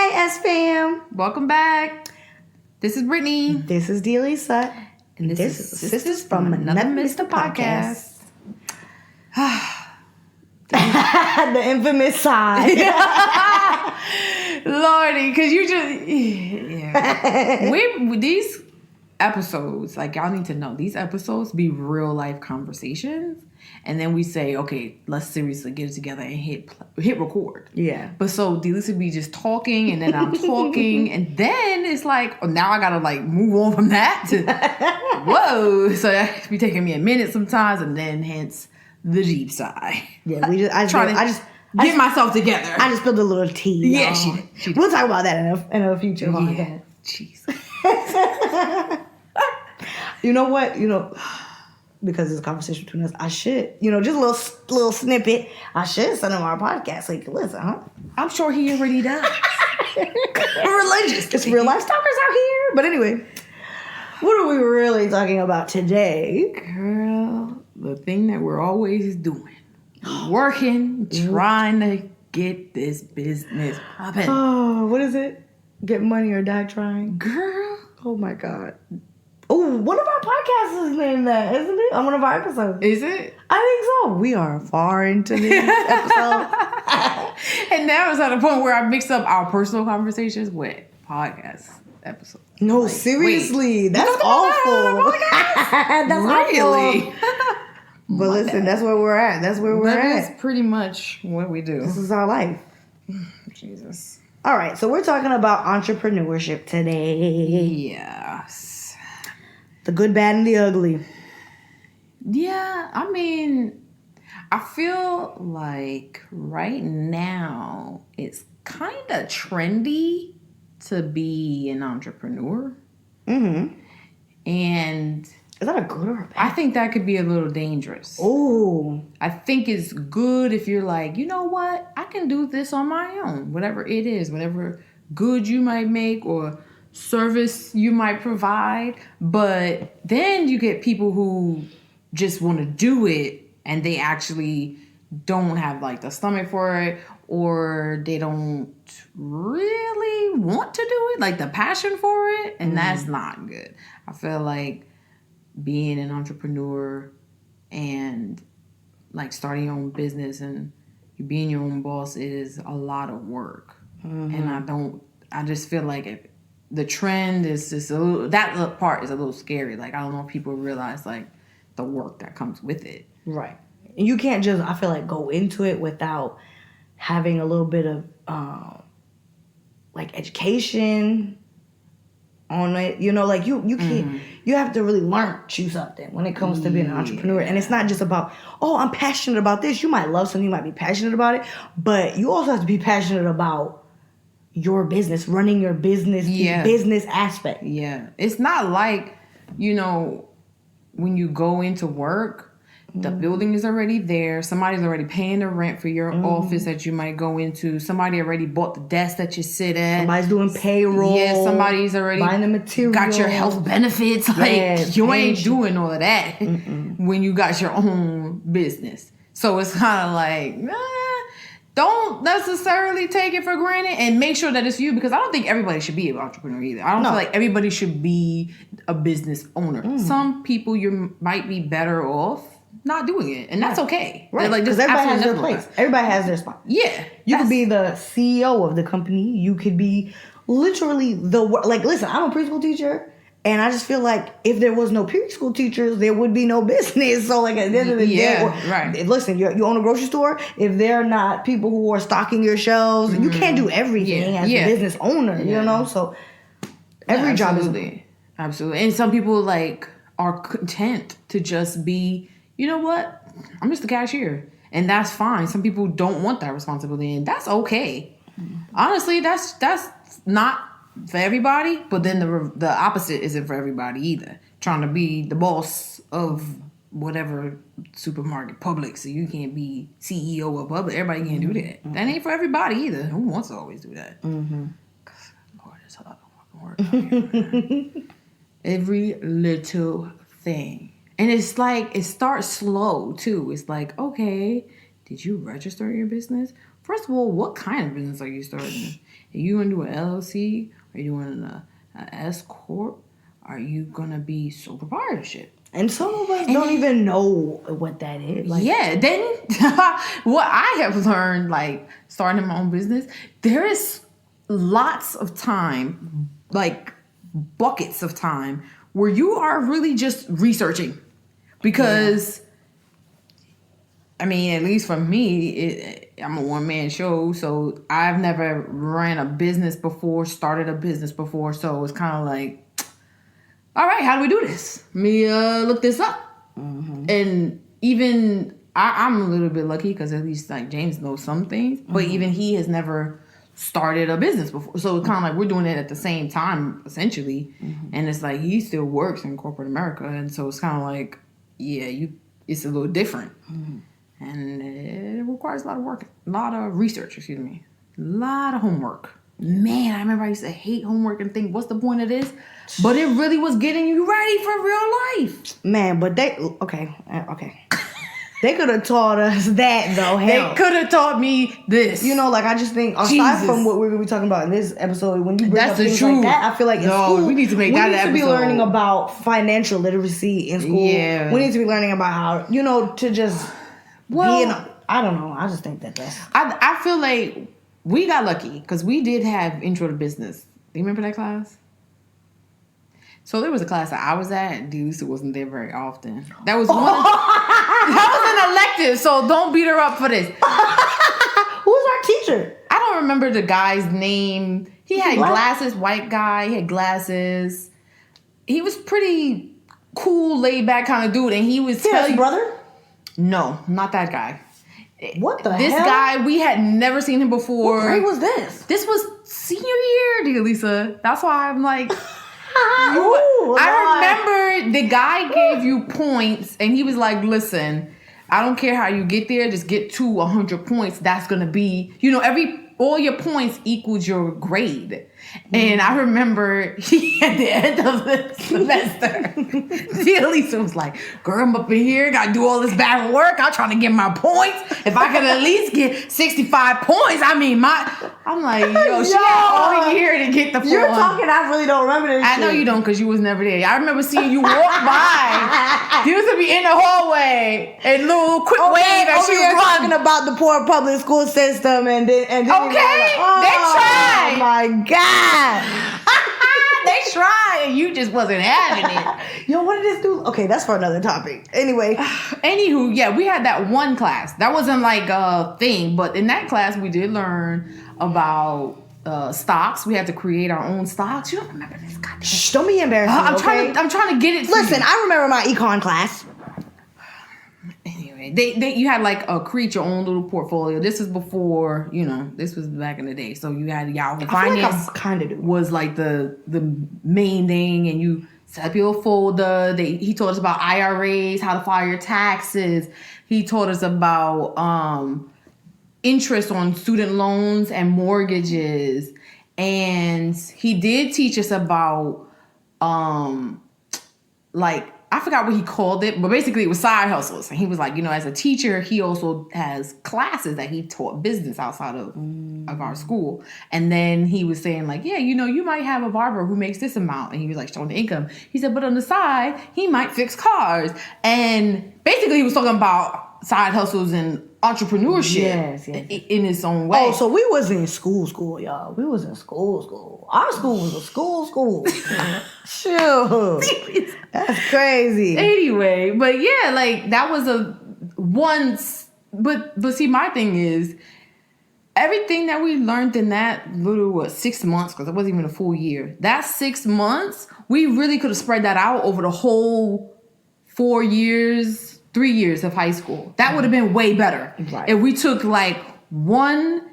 Hey, S-Fam. Welcome back. This is Brittany. This is Dialissa. And this is Sisters from Another Mr. Podcast. The infamous side. Lordy, because you just... Yeah. These episodes, like, y'all need to know, these episodes be real life conversations. And then we say, okay, let's seriously get it together and hit record. Yeah. But so Dialissa be just talking, and then I'm talking, and then it's like, oh, now I gotta like move on from that to whoa. So that be taking me a minute sometimes, and then hence the deep sigh. Yeah, I just get myself together. I just spilled a little tea. Yeah, y'all. she did. We'll talk about that in a future podcast. Jeez. You know what? Because it's a conversation between us, I should, just a little snippet. I should send him our podcast so he can listen, huh? I'm sure he already does. Religious. It's real life stalkers out here. But anyway, what are we really talking about today? Girl, the thing that we're always doing. Working, trying to get this business popping. Oh, what is it? Get money or die trying? Girl. Oh my God. Oh, one of our podcasts is named that, isn't it? On one of our episodes. Is it? I think so. We are far into this episode. And now it's at a point where I mix up our personal conversations with podcast episodes. No, like, seriously. That's awful. That's really? awful. But listen, that's where we're at. That's where we're at. That's pretty much what we do. This is our life. Jesus. All right, so we're talking about entrepreneurship today. Yes. The good, bad, and the ugly. Yeah, I mean, I feel like right now it's kind of trendy to be an entrepreneur. Mm-hmm. And is that a good or a bad? I think that could be a little dangerous. Oh. I think it's good if you're like, you know what? I can do this on my own. Whatever it is, whatever good you might make or service you might provide. But then you get people who just want to do it and they actually don't have like the stomach for it, or they don't really want to do it, like the passion for it. And that's not good. I feel like being an entrepreneur and like starting your own business and you being your own boss is a lot of work. And I just feel like the trend is just that part is a little scary. Like, I don't know if people realize like the work that comes with it. Right. And you can't just, I feel like, go into it without having a little bit of like education on it. Like you can't, you have to really learn something when it comes to being an entrepreneur. And it's not just about, oh, I'm passionate about this. You might love something, you might be passionate about it, but you also have to be passionate about your business, running your business, the business aspect. Yeah. It's not like, when you go into work, the building is already there. Somebody's already paying the rent for your office that you might go into. Somebody already bought the desk that you sit at. Somebody's doing payroll. Yeah, somebody's already buying the material. Got your health benefits. Like, you ain't doing all of that when you got your own business. So it's kind of like, don't necessarily take it for granted and make sure that it's you, because I don't think everybody should be an entrepreneur either. I don't feel like everybody should be a business owner. Some people you might be better off not doing it, and that's okay. Right, like, because everybody has their place. Everybody has their spot. Yeah. You could be the CEO of the company. You could be literally listen, I'm a preschool teacher, and I just feel like if there was no preschool teachers, there would be no business. So like at the end of the day, listen, you own a grocery store. If they're not people who are stocking your shelves, you can't do everything as a business owner, So every job is... Absolutely. And some people like are content to just be, you know what? I'm just a cashier. And that's fine. Some people don't want that responsibility, and that's okay. Honestly, that's not for everybody, but then the opposite isn't for everybody either. Trying to be the boss of whatever supermarket, Publix, so you can't be CEO of Publix. Everybody can't do that. That ain't for everybody either. Who wants to always do that? Lord, it's a lot of fucking work. Every little thing. And it's like, it starts slow too. It's like, okay, did you register your business? first of all, what kind of business are you starting? Are you going to do an LLC? Are you doing an S corp? Are you going to be sole proprietorship? And some of us don't even know what that is. Like, yeah, then what I have learned, like starting my own business, there is lots of time, like buckets of time, where you are really just researching. Because, I mean, at least for me, I'm a one-man show, so I've never ran a business before, started a business before, so it's kind of like, all right, how do we do this? Let me look this up. Mm-hmm. And even I'm a little bit lucky because at least like James knows some things, but even he has never started a business before. So it's kind of like we're doing it at the same time, essentially. Mm-hmm. And it's like he still works in corporate America. And so it's kind of like, it's a little different. Mm-hmm. And it requires a lot of work, a lot of research, a lot of homework. Man, I remember I used to hate homework and think, what's the point of this? But it really was getting you ready for real life. Man, but okay. They could have taught us that, though. Hell. They could have taught me this. You know, like, I just think, aside from what we're going to be talking about in this episode, when you bring up things like that, I feel like in school, we need to make that an episode. We need to be learning about financial literacy in school. Yeah. We need to be learning about how, you know, to just be I don't know. I just think that's... I feel like we got lucky because we did have intro to business. Do you remember that class? So there was a class that I was at, and Dialissa wasn't there very often. That was that was an elective, so don't beat her up for this. Who's our teacher? I don't remember the guy's name. He had glasses, white guy. He had glasses. He was pretty cool, laid back kind of dude, and he was his brother? No, not that guy. What the hell? This guy, we had never seen him before. What grade was this? This was senior year, Dialissa. That's why I'm like... I remember the guy gave you points and he was like, listen, I don't care how you get there, just get to 100 points. That's going to be, you know, all your points equals your grade. And I remember at the end of the semester, Dialissa was like, girl, I'm up in here, gotta do all this bad work. I'm trying to get my points. If I could at least get 65 points, I'm like, yo, she had all year to get the points. You're talking, I really don't remember this I know you don't because you was never there. I remember seeing you walk by. You used to be in the hallway and little quick wave as she was talking about the poor public school system and then okay, they tried. Oh my God. They tried and you just wasn't having it. Yo, what did this do? Okay, that's for another topic. Anyway. Anywho, yeah, we had that one class. That wasn't like a thing, but in that class we did learn about stocks. We had to create our own stocks. You don't remember this? Goddamn. Shh, don't be embarrassed. I'm trying to get it. Listen, I remember my econ class. Anyway, you had like create your own little portfolio. This was before, you know, this was back in the day. So you had Yahoo Finance. Kind of do. Was like the main thing, and you set up your folder. He taught us about IRAs, how to file your taxes. He taught us about interest on student loans and mortgages, and he did teach us about like, I forgot what he called it, but basically it was side hustles. And he was like, you know, as a teacher, he also has classes that he taught business outside of our school. And then he was saying like, yeah, you know, you might have a barber who makes this amount. And he was like showing the income. He said, but on the side, he might fix cars. And basically he was talking about side hustles and entrepreneurship in its own way. Oh, so we wasn't in school, y'all. We was in school. Our school was a school. Sure. That's crazy. Anyway, but yeah, like that was but see, my thing is everything that we learned in that little 6 months, because it wasn't even a full year, that 6 months, we really could have spread that out over the whole 4 years, 3 years of high school. That would have been way better. Right. If we took like one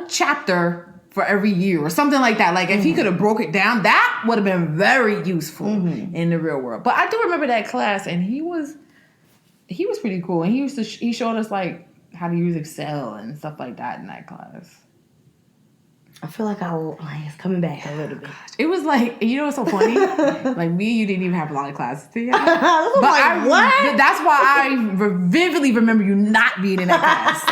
chapter for every year or something like that. Like if he could have broke it down, that would have been very useful in the real world. But I do remember that class, and he was pretty cool. And he showed us like how to use Excel and stuff like that in that class. I feel like it's coming back a little bit. It was like, you know what's so funny? Like me and you didn't even have a lot of classes together. What? That's why I vividly remember you not being in that class.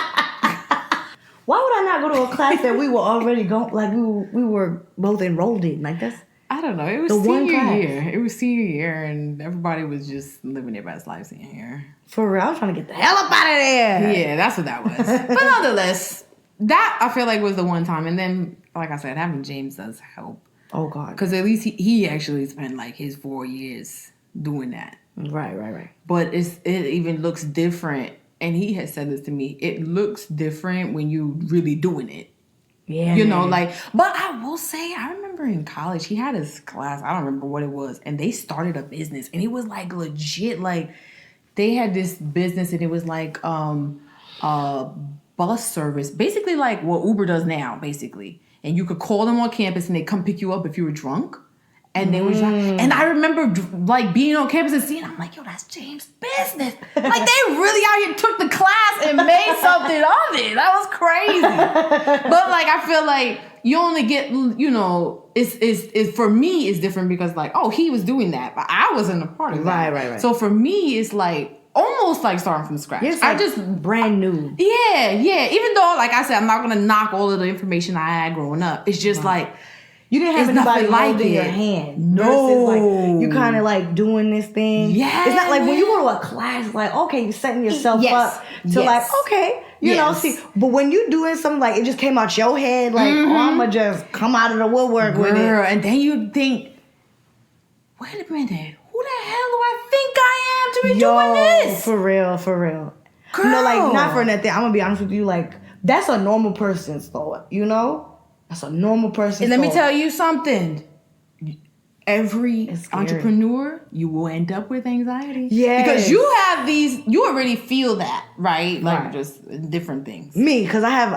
Why would I not go to a class that we were already going, like we were both enrolled in? Like that's. I don't know. It was The one senior class. year. It was senior year, and everybody was just living their best life senior year. For real, I was trying to get the hell up out of there. Yeah, that's what that was. But nonetheless, that I feel like was the one time. And then, like I said, having James does help. Oh God. Because at least he actually spent like his 4 years doing that. Right. But it even looks different. And he has said this to me. It looks different when you really doing it. Yeah. You know, like, but I will say, I remember in college, he had his class, I don't remember what it was, and they started a business, and it was like legit, like, they had this business, and it was like bus service, basically like what Uber does now, basically. And you could call them on campus, and they come pick you up if you were drunk. And they was like, and I remember like being on campus and seeing, I'm like, yo, that's James' business. Like they really out here took the class and made something of it. That was crazy. But like, I feel like you only get, you know, it's for me, it's different because like, oh, he was doing that, but I wasn't a part of that. Right. So for me, it's like almost like starting from scratch. It's like I just brand new. Yeah. Even though, like I said, I'm not gonna knock all of the information I had growing up. It's just like. You didn't have It's anybody nothing holding like your it. hand. No. Versus like you kind of like doing this thing. Yeah. It's not like when you go to a class, like, okay, you're setting yourself up to like, okay, you know, see. But when you doing something like it just came out your head, like, oh, I'm going to just come out of the woodwork with it. And then you think, wait a minute, who the hell do I think I am to be doing this? For real. Girl. You know, like, not for nothing. I'm going to be honest with you, like, that's a normal person's thought, you know? That's a normal person's And let me thought. tell you something. Every It's scary. entrepreneur, you will end up with anxiety. Yes. Because you have these, you already feel that, right? Like Right. just different things. Me, because I have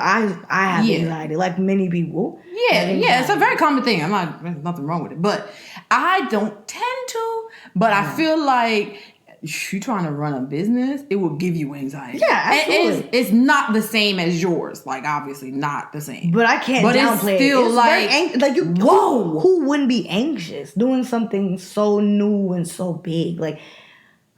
Yeah. anxiety, like many people. Yeah, it's a very common thing. There's nothing wrong with it. But I don't tend to. But I feel like you trying to run a business, it will give you anxiety. Yeah, absolutely. And it's not the same as yours. Like, obviously not the same. But I can't But it's downplay still it. It's like, very like you. whoa. Who wouldn't be anxious doing something so new and so big? Like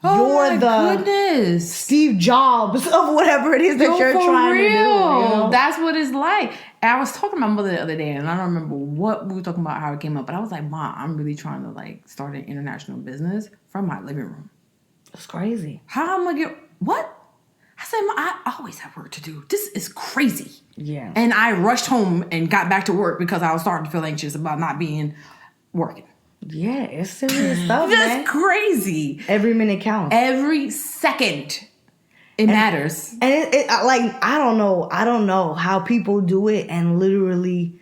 you're the goodness. Steve Jobs of whatever it is that you're for trying real. to do. You know? That's what it's like. And I was talking to my mother the other day, and I don't remember what we were talking about, how it came up. But I was like, Mom, I'm really trying to like start an international business from my living room. It's crazy. How am I gonna get what? I said, I always have work to do. This is crazy. Yeah. And I rushed home and got back to work because I was starting to feel anxious about not being working. Yeah, it's serious stuff, That's man. crazy. Every minute counts. Every second it matters. And it like I don't know how people do it and literally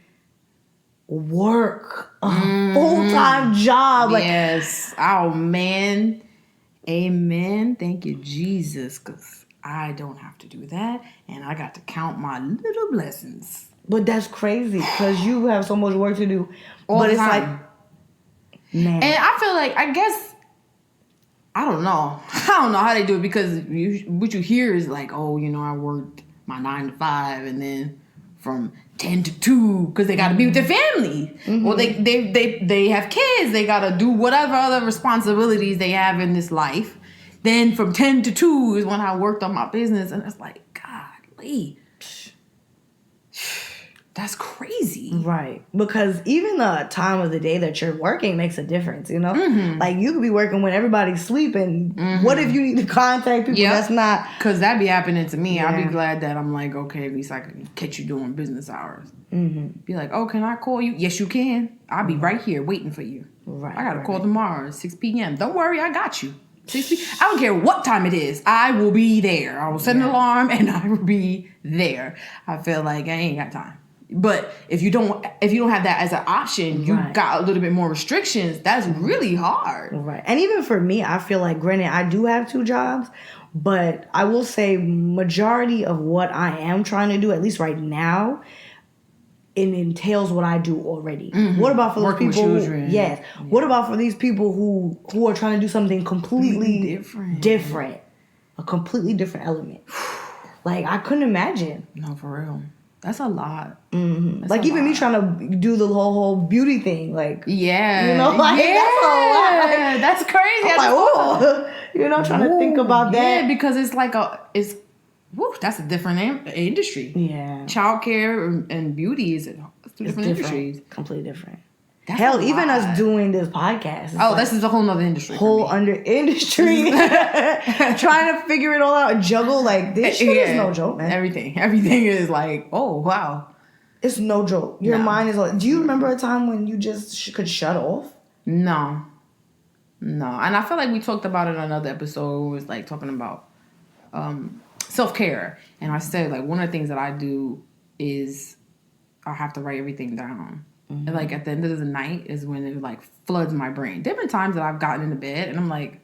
work a full-time job. Like Yes. Oh man. Amen. Thank you, Jesus, because I don't have to do that, and I got to count my little blessings. But that's crazy because you have so much work to do. All but the it's time. like, man. And I feel like, I guess, I don't know how they do it, because what you hear is like, oh, you know, I worked my 9 to 5 and then from 10 to 2 because they got to be with their family. Or they have kids. They got to do whatever other responsibilities they have in this life. Then from 10 to 2 is when I worked on my business. And it's like, golly, that's crazy. Right. Because even the time of the day that you're working makes a difference, you know? Like, you could be working when everybody's sleeping. What if you need to contact people that's not... Because that be happening to me. Yeah. I'll be glad that I'm like, okay, at least I can catch you doing business hours. Be like, oh, can I call you? Yes, you can. I'll be right here waiting for you. Right. I got to call tomorrow at 6 p.m. Don't worry, I got you. 6 p.m. I don't care what time it is. I will be there. I will set an alarm and I will be there. I feel like I ain't got time. But if you don't have that as an option, you got a little bit more restrictions. That's really hard. Right. And even for me, I feel like, granted, I do have 2 jobs, but I will say majority of what I am trying to do, at least right now, it entails what I do already. What about for those Working with people? children. Yes. What about for these people who are trying to do something completely different? A completely different element. Like, I couldn't imagine. No, for real. That's a lot. That's like, even me trying to do the whole beauty thing. Like, yeah. you know, like, that's a lot. Like, that's crazy. I'm like, oh, you know, trying to think about that. Yeah, because it's like woo, that's a different industry. Yeah. Childcare and beauty is two different industries. Completely different. That's Hell, even us doing this podcast. This is a whole nother industry. Whole under industry. Trying to figure it all out and juggle. Like, this shit is no joke, man. Everything is like, oh, wow. It's no joke. Your mind is like, do you remember a time when you just could shut off? No. And I feel like we talked about it on another episode. It was like talking about self-care. And I said, like, one of the things that I do is I have to write everything down. Mm-hmm. And, like, at the end of the night is when it, like, floods my brain. There have been times that I've gotten into bed and I'm like,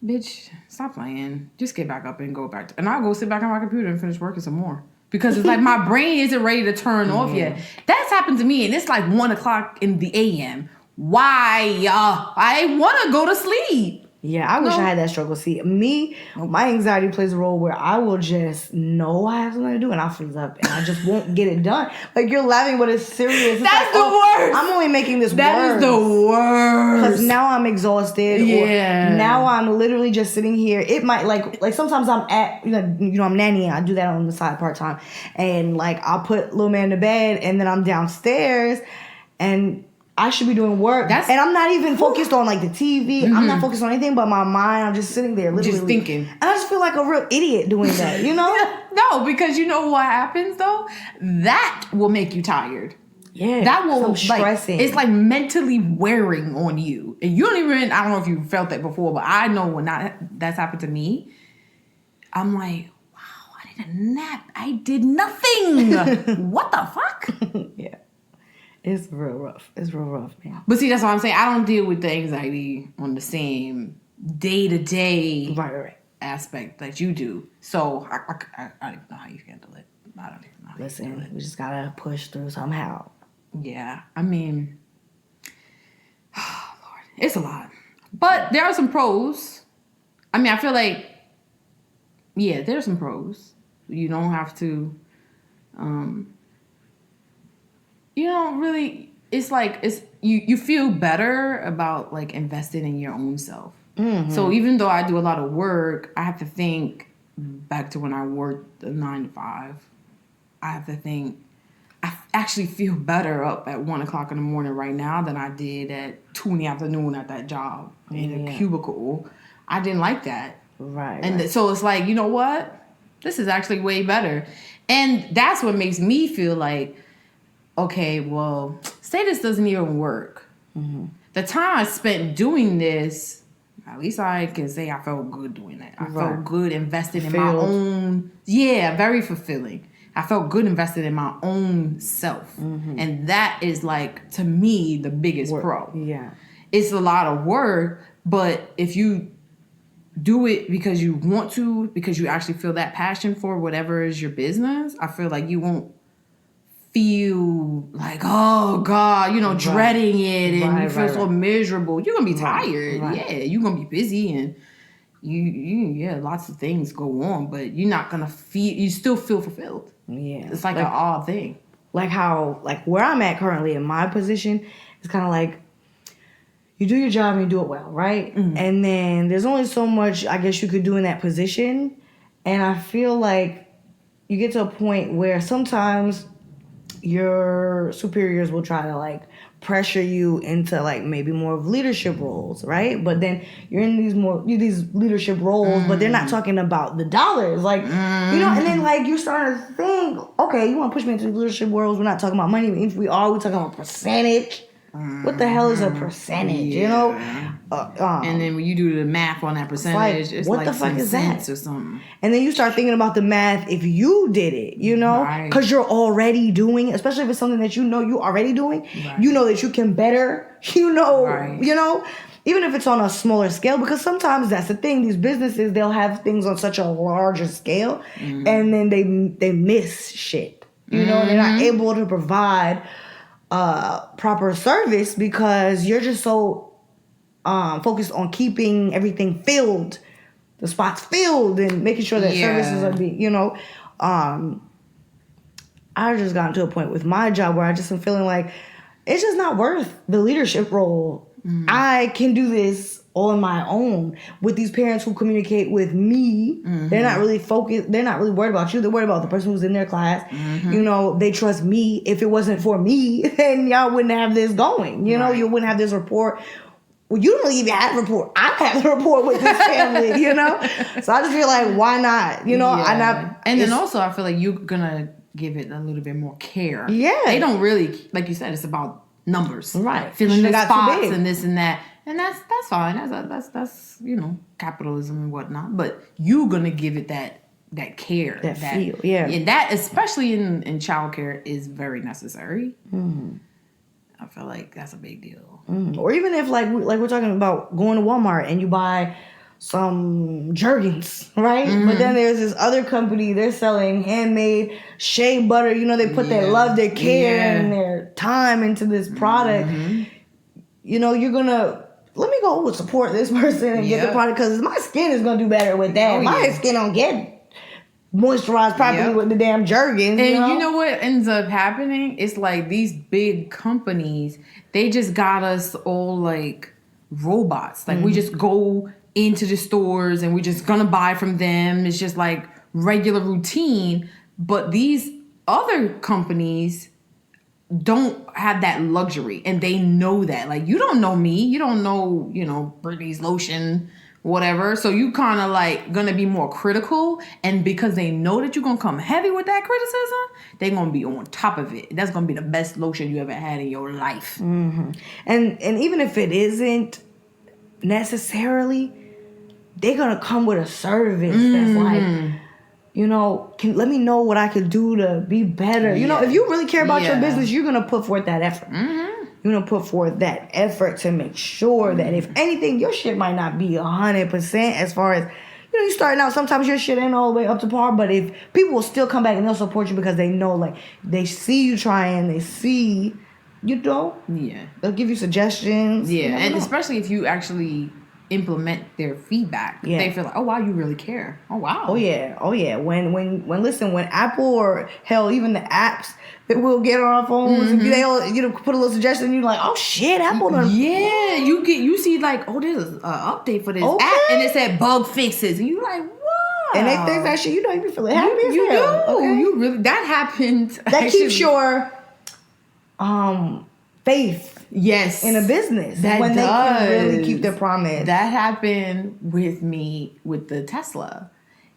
bitch, stop playing. Just get back up and go back. And I'll go sit back on my computer and finish working some more. Because it's like my brain isn't ready to turn off yet. That's happened to me and it's like 1 o'clock in the a.m. Why? I want to go to sleep. Yeah, I wish I had that struggle. See, my anxiety plays a role where I will just know I have something to do and I'll freeze up and I just won't get it done. Like, you're laughing, but it's serious. That's the worst. I'm only making this worse. That is the worst. Because now I'm exhausted. Yeah. Or now I'm literally just sitting here. It might, like sometimes I'm I'm nannying. I do that on the side part-time. And, like, I'll put little man to bed and then I'm downstairs and I should be doing work. And I'm not even focused on, like, the TV. Mm-hmm. I'm not focused on anything but my mind. I'm just sitting there literally. Just thinking. And I just feel like a real idiot doing that, you know? No, because you know what happens, though? That will make you tired. Yeah. That will, stressing. It's like mentally wearing on you. And you don't even, I don't know if you felt that before, but I know when that's happened to me, I'm like, wow, I did a nap. I did nothing. What the fuck? Yeah. It's real rough. It's real rough, man. But see, that's what I'm saying. I don't deal with the anxiety on the same day-to-day aspect that you do. So I don't even know how you handle it. I don't even know how you handle it. We just gotta push through somehow. Yeah. I mean, oh, Lord, it's a lot. But there are some pros. I mean, I feel like, yeah, there's some pros. You don't have to... you don't really, it's like, you feel better about, like, investing in your own self. Mm-hmm. So even though I do a lot of work, I have to think back to when I worked the 9 to 5. I have to think, I actually feel better up at 1 o'clock in the morning right now than I did at 2 in the afternoon at that job in a cubicle. I didn't like that. Right. And so it's like, you know what? This is actually way better. And that's what makes me feel like, okay, well, say this doesn't even work. Mm-hmm. The time I spent doing this, at least I can say I felt good doing it. I felt good invested in my own... Yeah, very fulfilling. I felt good invested in my own self. Mm-hmm. And that is, like, to me, the biggest pro. Yeah. It's a lot of work, but if you do it because you want to, because you actually feel that passion for whatever is your business, I feel like you won't feel like, oh God, dreading it and you feel so miserable. You're gonna be tired. Yeah, you're gonna be busy and you lots of things go on, but you're not gonna you still feel fulfilled. Yeah. It's like an odd thing. Like how, like where I'm at currently in my position, it's kind of like you do your job and you do it well, right? Mm-hmm. And then there's only so much I guess you could do in that position. And I feel like you get to a point where sometimes your superiors will try to like pressure you into like maybe more of leadership roles, right? But then you're in these leadership roles, but they're not talking about the dollars, like and then like you're starting to think, okay, you want to push me into leadership roles? We're not talking about money. If we are, we're talking about percentage. What the hell is a percentage? Yeah. And then when you do the math on that percentage, it's what like the fuck is that or something. And then you start thinking about the math if you did it, because you're already doing it, especially if it's something that you already doing. Right. You know that you can better. Even if it's on a smaller scale, because sometimes that's the thing. These businesses, they'll have things on such a larger scale, and then they miss shit. They're not able to provide proper service because you're just so focused on keeping everything filled, the spots filled, and making sure that services are being, I just gotten to a point with my job where I just am feeling like it's just not worth the leadership role. I can do this on my own with these parents who communicate with me. They're not really focused. They're not really worried about you. They're worried about the person who's in their class. You know, they trust me. If it wasn't for me, then y'all wouldn't have this going. You know, you wouldn't have this rapport. Well, you don't even have a rapport. I have the rapport with this family, you know? So I just feel like, why not? You know, and then also I feel like you're gonna give it a little bit more care. Yeah. They don't really, like you said, it's about numbers. Right. Filling the spots and this and that. And that's fine. That's you know, capitalism and whatnot. But you're gonna give it that care. That feel, yeah. And that, especially in childcare, is very necessary. I feel like that's a big deal. Or even if like we're talking about going to Walmart and you buy some Jergens, right? But then there's this other company, they're selling handmade shea butter. You know, they put their love, their care, and their time into this product. You know, you're gonna, let me go support this person and get the product because my skin is gonna do better with that. My skin don't get moisturized properly with the damn Jergens. And you know what ends up happening? It's like these big companies, they just got us all like robots. Like we just go into the stores and we're just gonna buy from them. It's just like regular routine. But these other companies don't have that luxury, and they know that. Like, you don't know me, you don't know, you know, Brittany's lotion, whatever. So you kind of like gonna be more critical, and because they know that you're gonna come heavy with that criticism, they're gonna be on top of it. That's gonna be the best lotion you ever had in your life. And even if it isn't necessarily, they're gonna come with a service that's like, you know, let me know what I could do to be better. You know, if you really care about your business, you're gonna put forth that effort. You're gonna put forth that effort to make sure that if anything, your shit might not be 100% as far as, you know, you starting out, sometimes your shit ain't all the way up to par, but if people will still come back and they'll support you because they know, like, they see you trying, they see, you know, they'll give you suggestions. And especially if you actually implement their feedback, they feel like, oh wow, you really care. Oh wow. Oh yeah. When Apple, or hell, even the apps that we'll get on our phones, they'll, you know, put a little suggestion, and you're like, oh shit, Apple done. You see like, oh, there's an update for this app, and it said bug fixes, and you like, what? And they fix that shit. You know, you be feeling happy as hell. Okay? You really, that happened. That keeps your faith. Yes. In a business. That when does. They can really keep their promise. That happened with me with the Tesla.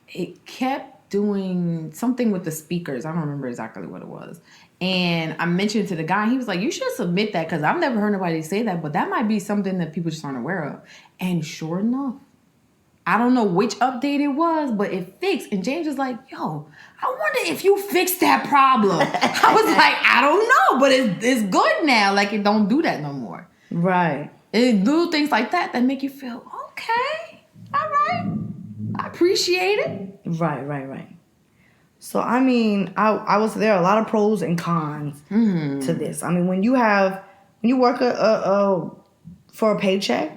It kept doing something with the speakers. I don't remember exactly what it was. And I mentioned to the guy, he was like, you should submit that, because I've never heard nobody say that, but that might be something that people just aren't aware of. And sure enough, I don't know which update it was, but it fixed. And James was like, yo, I wonder if you fixed that problem. I was like, I don't know, but it's good now. Like, it don't do that no more. Right. It little things like that make you feel, okay, all right, I appreciate it. Right. So, I mean, I was there are a lot of pros and cons to this. I mean, when you work for a paycheck,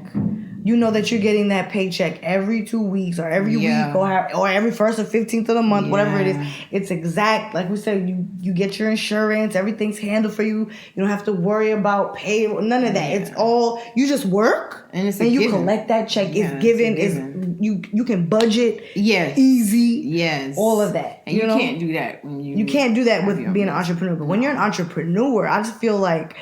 you know that you're getting that paycheck every 2 weeks or every week or every 1st or 15th of the month, whatever it is. It's exact. Like we said, you get your insurance. Everything's handled for you. You don't have to worry about payroll. None of that. It's all, you just work and you collect that check. It's given. You can budget. Easy. All of that. And you can't do that when you can't do that with being an entrepreneur. But when you're an entrepreneur, I just feel like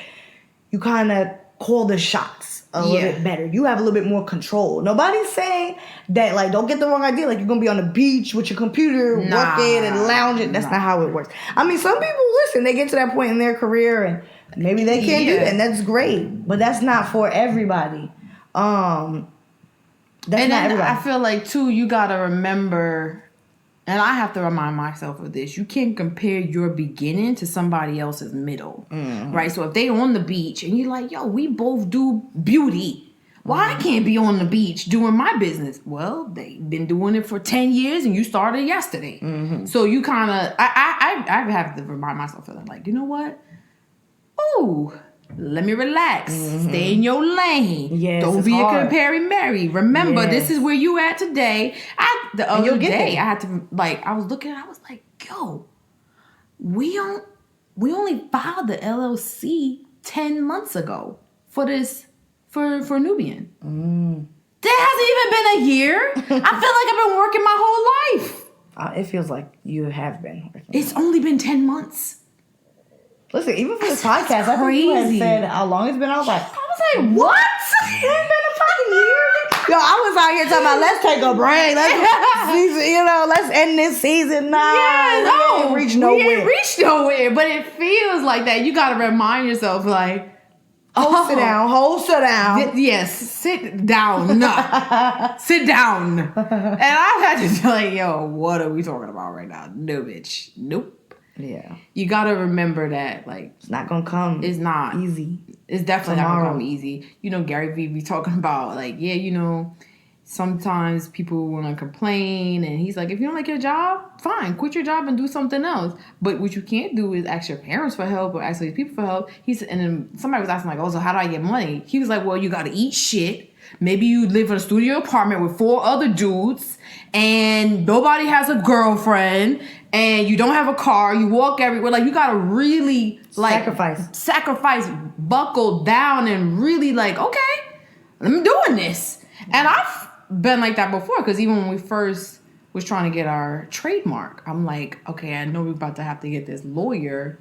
you kind of call the shots a little bit better. You have a little bit more control. Nobody's saying that, like, don't get the wrong idea, like you're gonna be on the beach with your computer working and lounging. That's not how it works. I mean, some people, listen, they get to that point in their career and maybe they can't do that, and that's great, but that's not for everybody. That's not everybody. I feel like too, you gotta remember, and I have to remind myself of this, you can't compare your beginning to somebody else's middle, right? So if they on the beach and you're like, yo, we both do beauty, why I can't be on the beach doing my business? Well, they've been doing it for 10 years and you started yesterday. So you kind of, I have to remind myself of that, like, you know what? Oh, let me relax. Stay in your lane. Yes, don't be a comparing Mary. Remember, this is where you at today. The other day, I had to, like, I was looking, I was like, yo, we only filed the LLC 10 months ago for Nubian. That hasn't even been a year. I feel like I've been working my whole life. It feels like you have been working. It's only been 10 months. Listen, even for this podcast, I think you had said how long it's been. I was like, what? It's been a fucking year. Yo, I was out here talking about let's take a break. Let's end this season now. We ain't reached nowhere. We ain't reached nowhere, but it feels like that. You got to remind yourself, like, sit down. Yes, sit down. No. Sit down. And I've had to be like, yo, what are we talking about right now? No, bitch. Nope. Yeah. You got to remember that, like, it's not going to come. It's not. Easy. It's definitely not going to come easy. Gary Vee be talking about, like, sometimes people want to complain, and he's like, if you don't like your job, fine, quit your job and do something else. But what you can't do is ask your parents for help or ask these people for help. And then somebody was asking, like, oh, so how do I get money? He was like, well, you got to eat shit. Maybe you live in a studio apartment with 4 other dudes, and nobody has a girlfriend, and you don't have a car. You walk everywhere. Like, you got to really, like, sacrifice, buckle down, and really, like, okay, I'm doing this. And I've been like that before, because even when we first was trying to get our trademark, I'm like, okay, I know we're about to have to get this lawyer,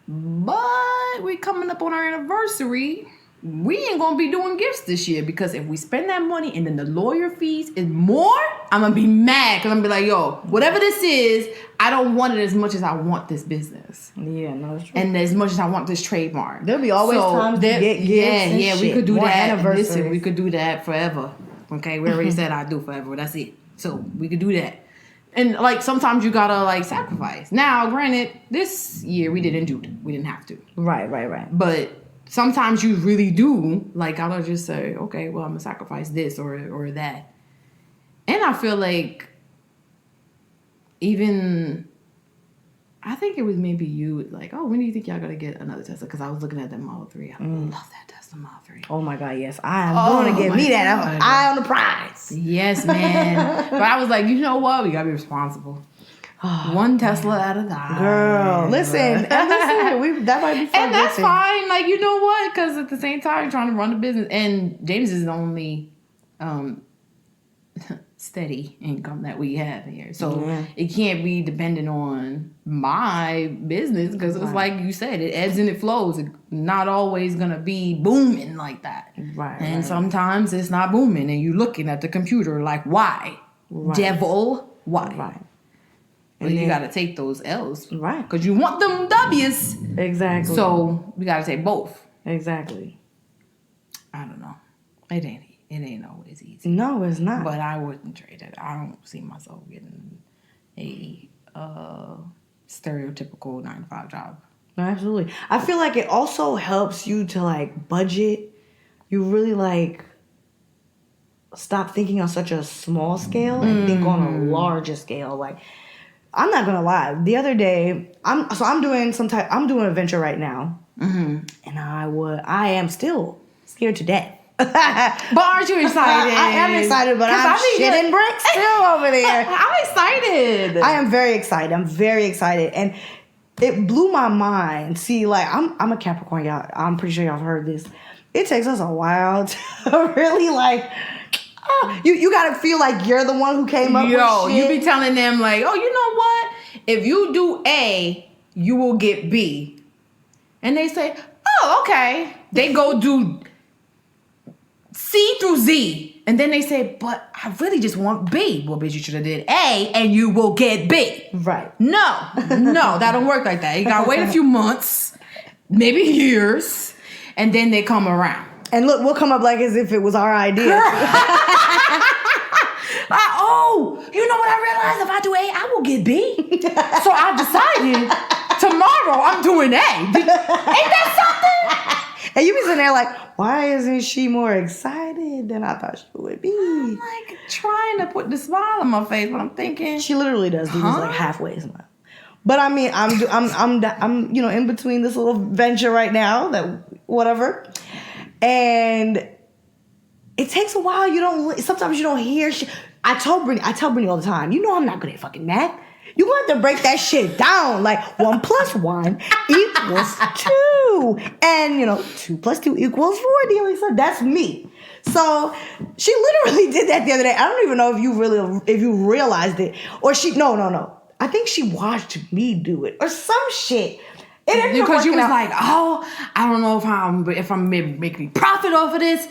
but we're coming up on our anniversary. We ain't gonna be doing gifts this year, because if we spend that money and then the lawyer fees is more, I'm gonna be mad, because I'm gonna be like, yo, whatever this is, I don't want it as much as I want this business. Yeah, no, that's true. And as much as I want this trademark. There'll be always times to get gifts. Yeah, we could do more that. Listen, we could do that forever. Okay, we already said I do forever. That's it. So we could do that. And like sometimes you gotta like sacrifice. Now, granted, this year we didn't have to. Right. But sometimes you really do. Like I'll just say, okay, well I'm gonna sacrifice this or that. And I feel like even I think it was maybe you like, oh, when do you think y'all gonna get another Tesla? Because I was looking at that Model 3. I love that Tesla Model 3. Oh my God, yes. I am going to get me that. I'm eye on the prize. Yes, man. But I was like, you know what? We gotta be responsible. One Tesla at a time. Girl, listen. That might be fun. And that's fine. Like, you know what? Because at the same time, you're trying to run a business. And James is the only steady income that we have here. So it can't be dependent on my business because it's like you said, it ebbs and it flows. It's not always going to be booming like that. Right. And sometimes it's not booming and you're looking at the computer like, why? Right. Devil, why? Right. But you got to take those L's. Right. Because you want them W's. Exactly. So we got to take both. Exactly. I don't know. It ain't always easy. No, it's not. But I wouldn't trade it. I don't see myself getting a stereotypical 9-to-5 job. No, absolutely. I feel like it also helps you to like budget. You really like stop thinking on such a small scale and think on a larger scale. Like, I'm not gonna lie. The other day, I'm doing a venture right now, and I am still scared to death. But aren't you excited? I am excited, but I'm shitting bricks still over there. I'm excited. I am very excited. I'm very excited, and it blew my mind. See, like I'm a Capricorn, y'all. I'm pretty sure y'all have heard this. It takes us a while to really like. You gotta feel like you're the one who came up with shit. You be telling them like, oh, you know what? If you do A, you will get B. And they say, oh, okay. They go do C through Z. And then they say, but I really just want B. Well, bitch, you should have did A and you will get B. Right. No, that don't work like that. You gotta wait a few months, maybe years, and then they come around. And look, we'll come up like as if it was our idea. You know what I realized? If I do A, I will get B. So I decided tomorrow I'm doing A. Ain't that something? And you be sitting there like, why isn't she more excited than I thought she would be? I'm like trying to put the smile on my face, but I'm thinking she literally does do this like halfway smile. But I mean, I'm in between this little venture right now, that whatever. And it takes a while. Sometimes you don't hear shit. I tell Brittany all the time, you know I'm not good at fucking math. You want to break that shit down. Like 1 + 1 = 2. 2. And, 2 plus 2 equals 4, Dialissa. That's me. So she literally did that the other day. I don't even know if you realized it. Or no. I think she watched me do it or some shit. Because you was like, oh, I don't know if I'm making profit off of this.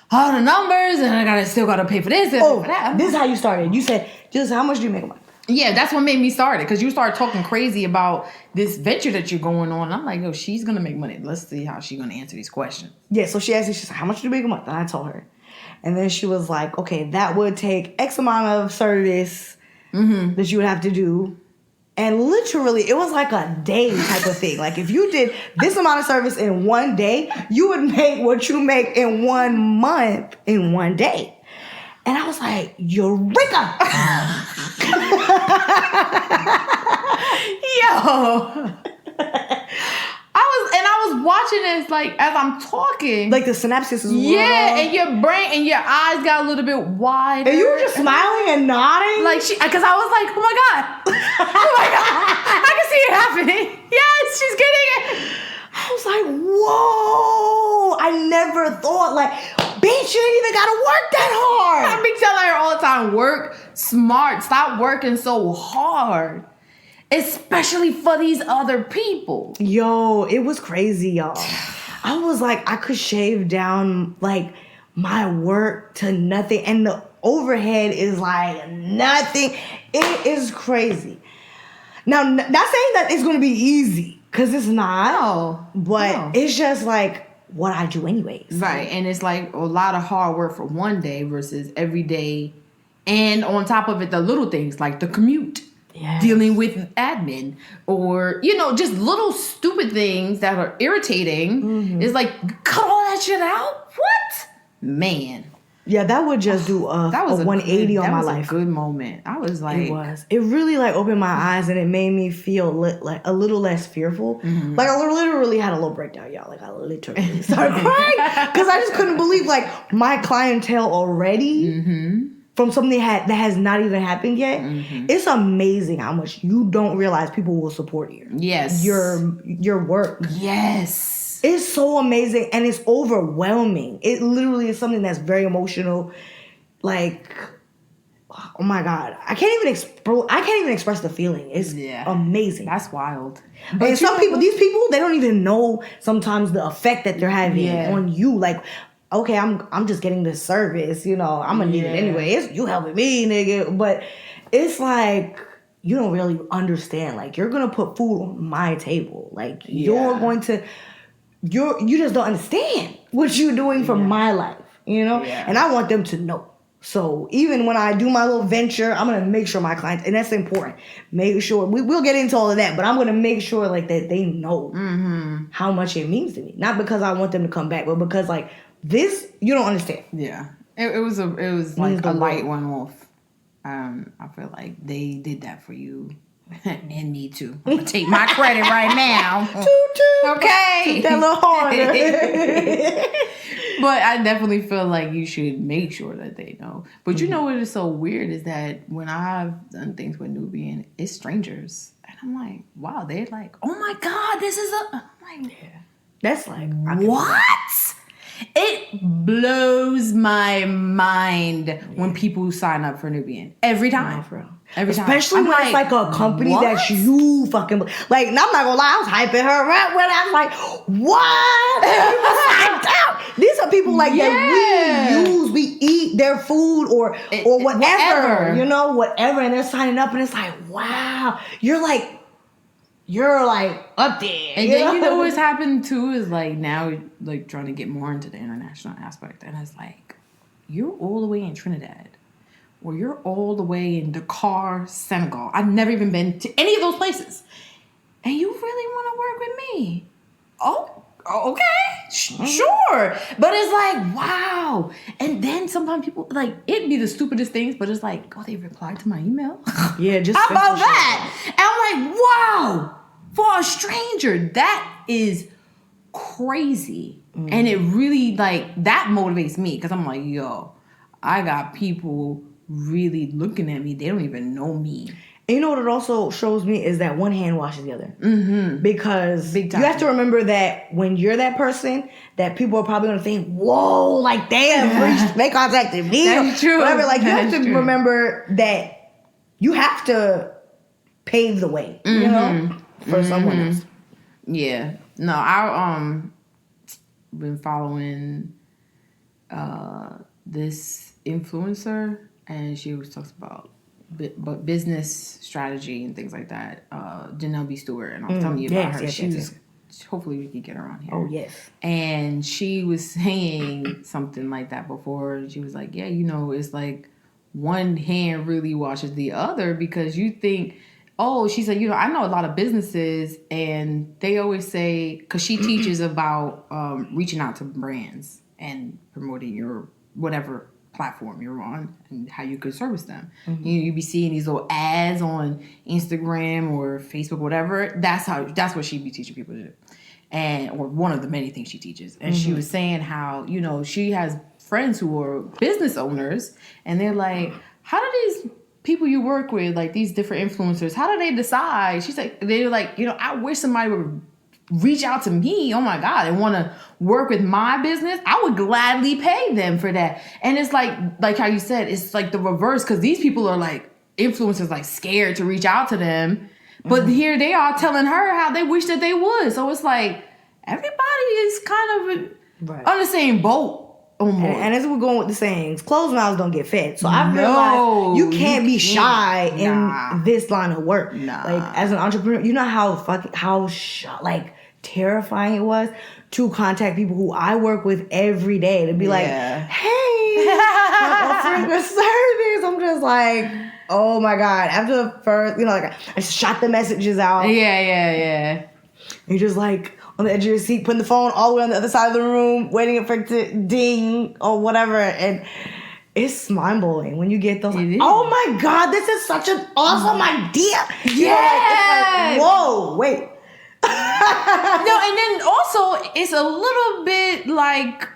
All the numbers, and I still gotta pay for this and for that. This is how you started. You said, just how much do you make a month? Yeah, that's what made me start it. Because you started talking crazy about this venture that you're going on. I'm like, she's gonna make money. Let's see how she's gonna answer these questions. Yeah, so she asked me, she's like, how much do you make a month? And I told her. And then she was like, okay, that would take X amount of service that you would have to do. And literally, it was like a day type of thing. Like, if you did this amount of service in one day, you would make what you make in 1 month in 1 day. And I was like, Eureka! Yo! I was watching this, like, as I'm talking. Like, the synapses was yeah, and your brain and your eyes got a little bit wider. And you were just smiling and nodding? Like, because I was like, oh my God. Oh my God. I can see it happening. Yes, she's getting it. I was like, whoa. I never thought, like, bitch, you ain't even got to work that hard. I be telling her all the time, work smart. Stop working so hard. Especially for these other people. Yo, it was crazy, y'all. I was like, I could shave down, like, my work to nothing. And the overhead is, like, nothing. It is crazy. Now, not saying that it's going to be easy. Because it's not. No. But it's just, like, what I do anyways. Right. And it's, like, a lot of hard work for one day versus every day. And on top of it, the little things, like the commute. Yes. Dealing with admin or, just little stupid things that are irritating. It's like, cut all that shit out? What? Man. Yeah, that would just do a 180 on my life. That was a good moment. I was like... It really, like, opened my eyes and it made me feel like a little less fearful. Like, I literally had a little breakdown, y'all. Like, I literally started crying because I just couldn't believe, like, my clientele already... From something that has not even happened yet, it's amazing how much you don't realize people will support you. Yes. Your work. Yes. It's so amazing and it's overwhelming. It literally is something that's very emotional. Like, oh my God. I can't even express the feeling. It's amazing. That's wild. But and these people, they don't even know sometimes the effect that they're having on you. Like, okay, I'm just getting this service, I'm gonna need it anyway. It's you helping me, nigga. But it's like you don't really understand. Like, you're gonna put food on my table. Like, you're going to you just don't understand what you're doing for my life, And I want them to know. So even when I do my little venture, I'm gonna make sure my clients, and that's important. Make sure we'll get into all of that, but I'm gonna make sure like that they know how much it means to me. Not because I want them to come back, but because like. This you don't understand. Yeah, it was like a light one off. I feel like they did that for you and me too. I'm gonna take my credit right now. Okay, take that little harder. But I definitely feel like you should make sure that they know. But you know what is so weird is that when I've done things with Nubian, it's strangers, and I'm like, wow, they're like, oh my God, this is a. I'm like, that's like what? It blows my mind when people sign up for Nubian. Every time. Every time. Especially when it's like a company that you fucking... Like, and I'm not gonna lie, I was hyping her up when I was like, what? These are people like that we use, we eat their food or whatever. Whatever. And they're signing up and it's like, wow. You're like up there. And then what's happened too is like now like trying to get more into the international aspect. And it's like, you're all the way in Trinidad. Or you're all the way in Dakar, Senegal. I've never even been to any of those places. And you really want to work with me? Oh, okay. Sure. But it's like, wow. And then sometimes people, like, it'd be the stupidest things, but it's like, oh, they replied to my email? Yeah, just how about that? And I'm like, wow. For a stranger, that is crazy. And it really, like, that motivates me. Because I'm like, yo, I got people really looking at me. They don't even know me. And you know what it also shows me is that one hand washes the other. Mm-hmm. Because Big time. you have to remember that when you're that person, that people are probably going to think, whoa, like they have reached, they contacted me. That's true. Whatever. Like you have to True. remember that you have to pave the way, you know, for someone else. Yeah. No, I been following this influencer, and she was talking about business strategy and things like that. Janelle B. Stewart, and I was telling you about her. She was. Hopefully, we can get her on here. Oh yes. And she was saying something like that before. She was like, "Yeah, you know, it's like one hand really washes the other because you think." Oh, she said, you know, I know a lot of businesses, and they always say, because she teaches about reaching out to brands and promoting your whatever platform you're on and how you could service them. Mm-hmm. You be seeing these little ads on Instagram or Facebook, whatever. That's what she be teaching people to do, or one of the many things she teaches. And she was saying how, you know, she has friends who are business owners, and they're like, how do these people you work with, like these different influencers, how do they decide? She's like, they're like, you know, I wish somebody would reach out to me, oh my God, and want to work with my business. I would gladly pay them for that. And it's like how you said, it's like the reverse, because these people are like, influencers like scared to reach out to them. But here they are telling her how they wish that they would. So it's like, everybody is kind of on the same boat. And as we're going with the sayings, closed mouths don't get fed. So I realized you can't be shy in this line of work. Like as an entrepreneur, you know how terrifying it was to contact people who I work with every day to be like, hey, I'm offering a service. I'm just like, oh my God. After the first, you know, like I shot the messages out. Yeah. You're just like on the edge of your seat, putting the phone all the way on the other side of the room, waiting for it to ding or whatever. And it's mind-blowing when you get those, like, oh my God, this is such an awesome idea. Yeah. Like, whoa, wait. No, and then also it's a little bit like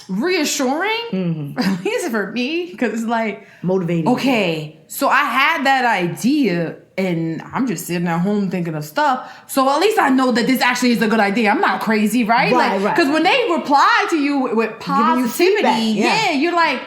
reassuring, at least for me, because it's like motivating. Okay, so I had that idea, and I'm just sitting at home thinking of stuff. So at least I know that this actually is a good idea. I'm not crazy, right? Right. Because when they reply to you with positivity, you're like,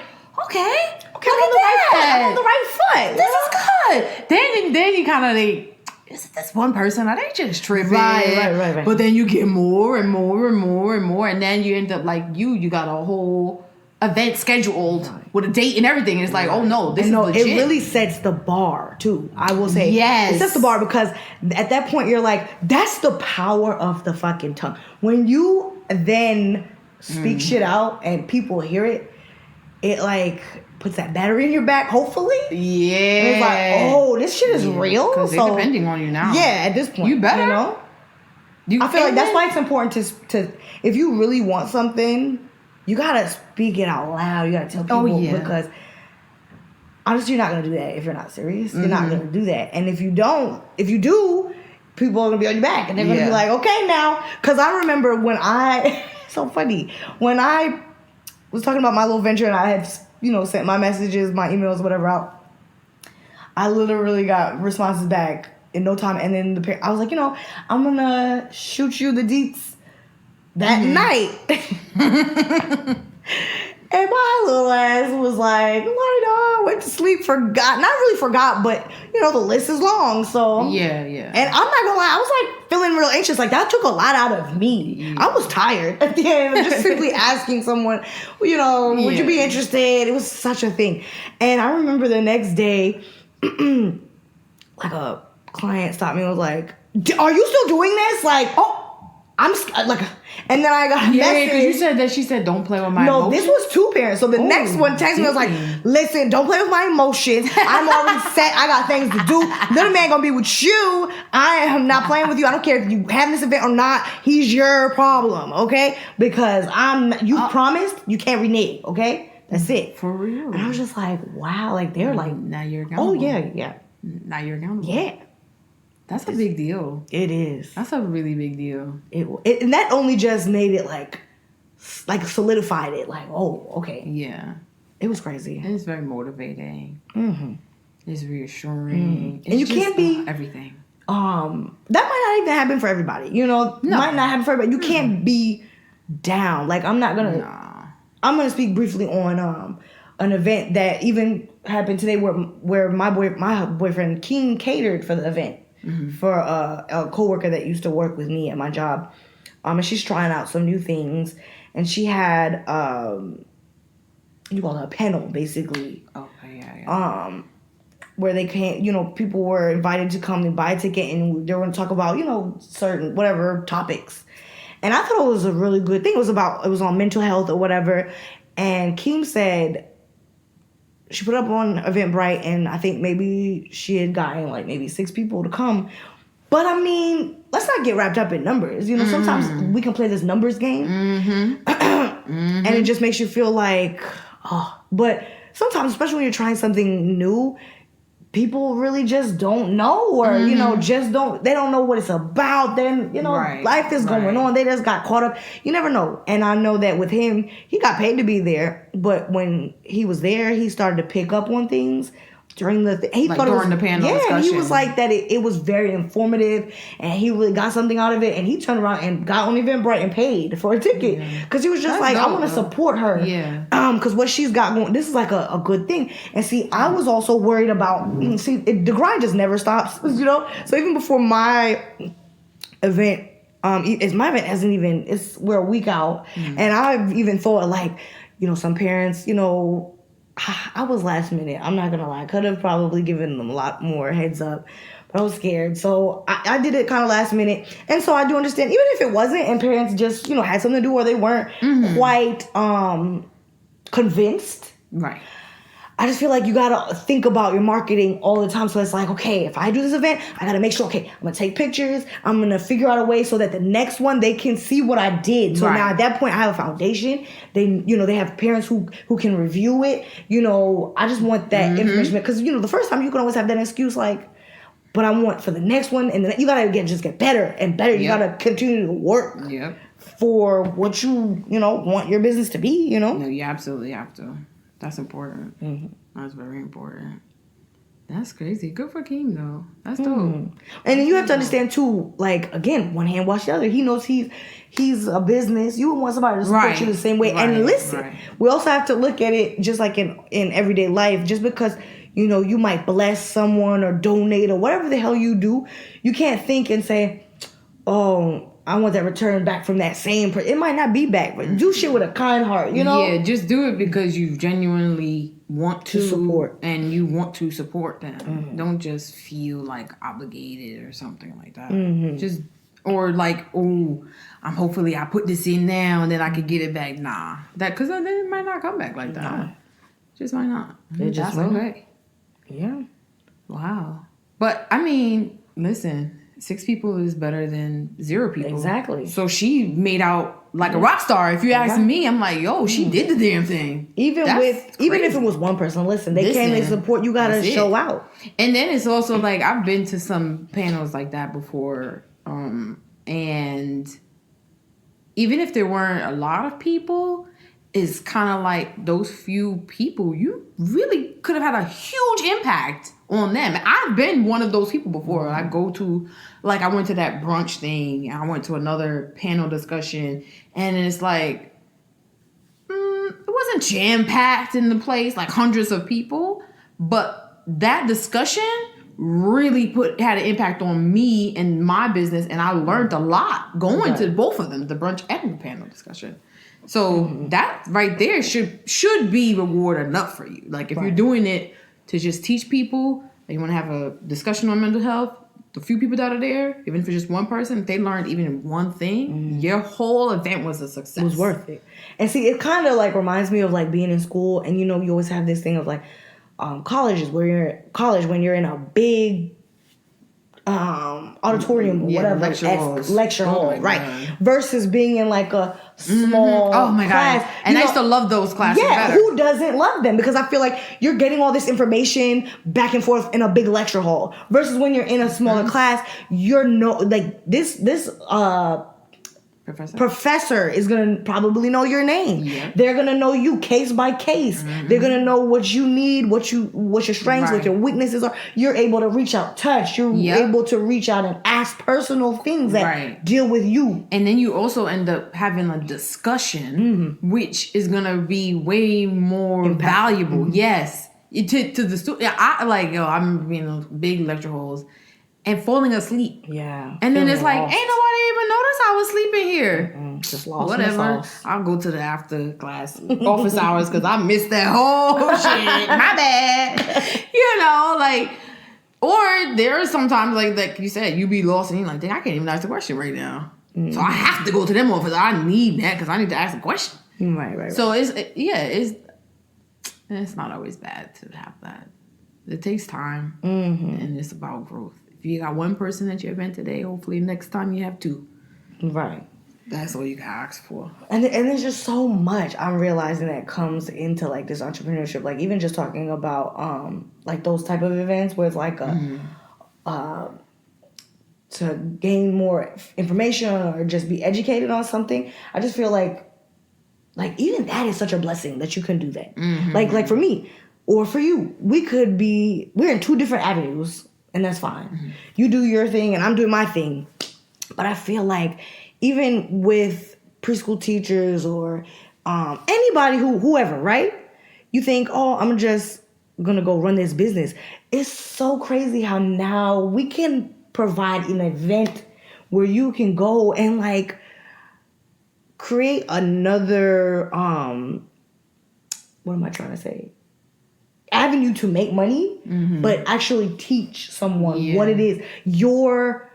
okay, I'm on the right foot. This is good. Then you kind of is it this one person? Are they just tripping? Right. But then you get more and more and more and more, and then you end up like you got a whole event scheduled with a date and everything. And it's like, oh no, this is legit. It really sets the bar too. I will say, yes, it sets the bar because at that point you're like, that's the power of the fucking tongue. When you then speak shit out and people hear it, it like puts that battery in your back, hopefully. Yeah. And it's like, oh, this shit is real. Because they're depending on you now. Yeah, at this point. You better. You know? I feel like that's why it's important to if you really want something, you gotta speak it out loud. You gotta tell people because honestly, you're not gonna do that if you're not serious. You're not gonna do that. And if you do, people are gonna be on your back and they're gonna be like, okay now. Cause I remember when so funny. When I was talking about my little venture and I had, sent my messages, my emails, whatever out, I literally got responses back in no time. And then I was like, I'm gonna shoot you the deets that night. And my little ass was like, I went to sleep, forgot. Not really forgot, but, the list is long, so. Yeah. And I'm not gonna lie, I was like feeling real anxious. Like that took a lot out of me. Yeah. I was tired at the end of just simply asking someone, would you be interested? It was such a thing. And I remember the next day, like a client stopped me and was like, are you still doing this? Like, I'm like, and then I got a message. because you said that she said, don't play with my emotions. No, this was two parents. So the next one texted me, I was like, listen, don't play with my emotions. I'm already set. I got things to do. Little man gonna be with you. I am not playing with you. I don't care if you have this event or not. He's your problem, okay? Because you promised you can't renege, okay? That's it. For real. And I was just like, wow, like they're like, now you're accountable. Oh yeah. Now you're accountable. Yeah. That's a big deal. It is. That's a really big deal. And that only just made it like solidified it. Like, oh, okay. Yeah. It was crazy. It's very motivating. It's reassuring. And you can't be everything. That might not even happen for everybody. You know, might not happen for everybody. You can't be down. Like I'm gonna speak briefly on an event that even happened today where my boyfriend King catered for the event for a coworker that used to work with me at my job. And she's trying out some new things, and she had you call it a panel basically. Okay, yeah. Where they can't, you know, people were invited to come and buy a ticket, and they were going to talk about, you know, certain whatever topics. And I thought it was a really good thing. It was on mental health or whatever. And Kim said she put up on Eventbrite, and I think maybe she had gotten like maybe 6 people to come. But I mean, let's not get wrapped up in numbers. You know, sometimes we can play this numbers game, and it just makes you feel like, but sometimes, especially when you're trying something new, people really just don't know, or you know, they don't know what it's about. Then, you know, life is going on. They just got caught up. You never know. And I know that with him, he got paid to be there, but when he was there, he started to pick up on things during the during the panel discussion. He was like that. It was very informative, and he really got something out of it. And he turned around and got on Eventbrite and paid for a ticket because he was just I want to support her. Yeah. Because what she's got going, this is like a good thing. And see, I was also worried about. The grind just never stops. You know. So even before my event, my event hasn't even. We're a week out, and I've even thought like, you know, some parents, you know. I was last minute. I'm not going to lie. I could have probably given them a lot more heads up. But I was scared. So I did it kind of last minute. And so I do understand, even if it wasn't and parents just, you know, had something to do or they weren't quite convinced. Right. I just feel like you got to think about your marketing all the time. So it's like, okay, if I do this event, I got to make sure, okay, I'm going to take pictures. I'm going to figure out a way so that the next one, they can see what I did. So now at that point, I have a foundation. They have parents who can review it. You know, I just want that information. Because, you know, the first time you can always have that excuse like, but I want for the next one. And then you got to get better and better. You got to continue to work for what you know, want your business to be, you know? No, you absolutely have to. That's important. That's very important. That's crazy. Good for Keem, though. That's dope. And then you have to understand, too, like, again, one hand wash the other. He knows he's a business. You would want somebody to support you the same way. And listen, we also have to look at it just like in everyday life. Just because, you know, you might bless someone or donate or whatever the hell you do, you can't think and say, oh, I want that return back from that same person. It might not be back, but do shit with a kind heart, you know? Yeah, just do it because you genuinely want to support. And you want to support them. Don't just feel like obligated or something like that. Just, or like, oh, hopefully I put this in now and then I could get it back. Nah. Because then it might not come back like that. Nah. Just might not. That's okay. Yeah. Wow. But, I mean, listen, 6 people is better than 0 people. Exactly. So she made out like a rock star. If you ask me, I'm like, yo, she did the damn thing. Even if it was one person, they came and support. You gotta show out. And then it's also like I've been to some panels like that before, and even if there weren't a lot of people, it's kind of like those few people, you really could have had a huge impact on them. I've been one of those people before. I go to, like, I went to that brunch thing. I went to another panel discussion. And it's like, it wasn't jam-packed in the place, like hundreds of people. But that discussion really had an impact on me and my business. And I learned a lot going to both of them, the brunch and the panel discussion. So that right there should be reward enough for you. Like if you're doing it to just teach people that you want to have a discussion on mental health, the few people that are there, even if it's just one person, if they learned even one thing, your whole event was a success. It was worth it. And see, it kind of like reminds me of like being in school, and you know, you always have this thing of like colleges where when you're in a big auditorium or whatever, lecture hall, right? Versus being in like a small class. God. And I used to love those classes better. Who doesn't love them? Because I feel like you're getting all this information back and forth in a big lecture hall. Versus when you're in a smaller class, you're this Professor is going to probably know your name. Yep. They're going to know you case by case. Mm-hmm. They're going to know what you need, what your strengths, what your weaknesses are. You're able to reach out, touch. You're able to reach out and ask personal things that deal with you. And then you also end up having a discussion, which is going to be way more valuable. Mm-hmm. Yes. To the student. I'm being in those big lecture halls and falling asleep. Yeah. And then it's like, ain't nobody even noticed I was sleeping here. Mm-mm. Just lost. Whatever. I'll go to the after class office hours because I missed that whole shit. My bad. Or there are sometimes like you said, you be lost and you're like, dang, I can't even ask the question right now. Mm-hmm. So I have to go to them office. I need that because I need to ask a question. Right. So it's not always bad to have that. It takes time, and it's about growth. If you got one person at your event today, hopefully next time you have two. Right. That's all you can ask for. And there's just so much I'm realizing that comes into like this entrepreneurship. Like even just talking about like those type of events where it's like to gain more information or just be educated on something. I just feel like even that is such a blessing that you can do that. Mm-hmm. Like for me or for you, we're in two different avenues. And that's fine. Mm-hmm. You do your thing and I'm doing my thing. But I feel like even with preschool teachers or anybody whoever, right? You think, I'm just going to go run this business. It's so crazy how now we can provide an event where you can go and like create another, what am I trying to say? Avenue to make money, but actually teach someone what it is, your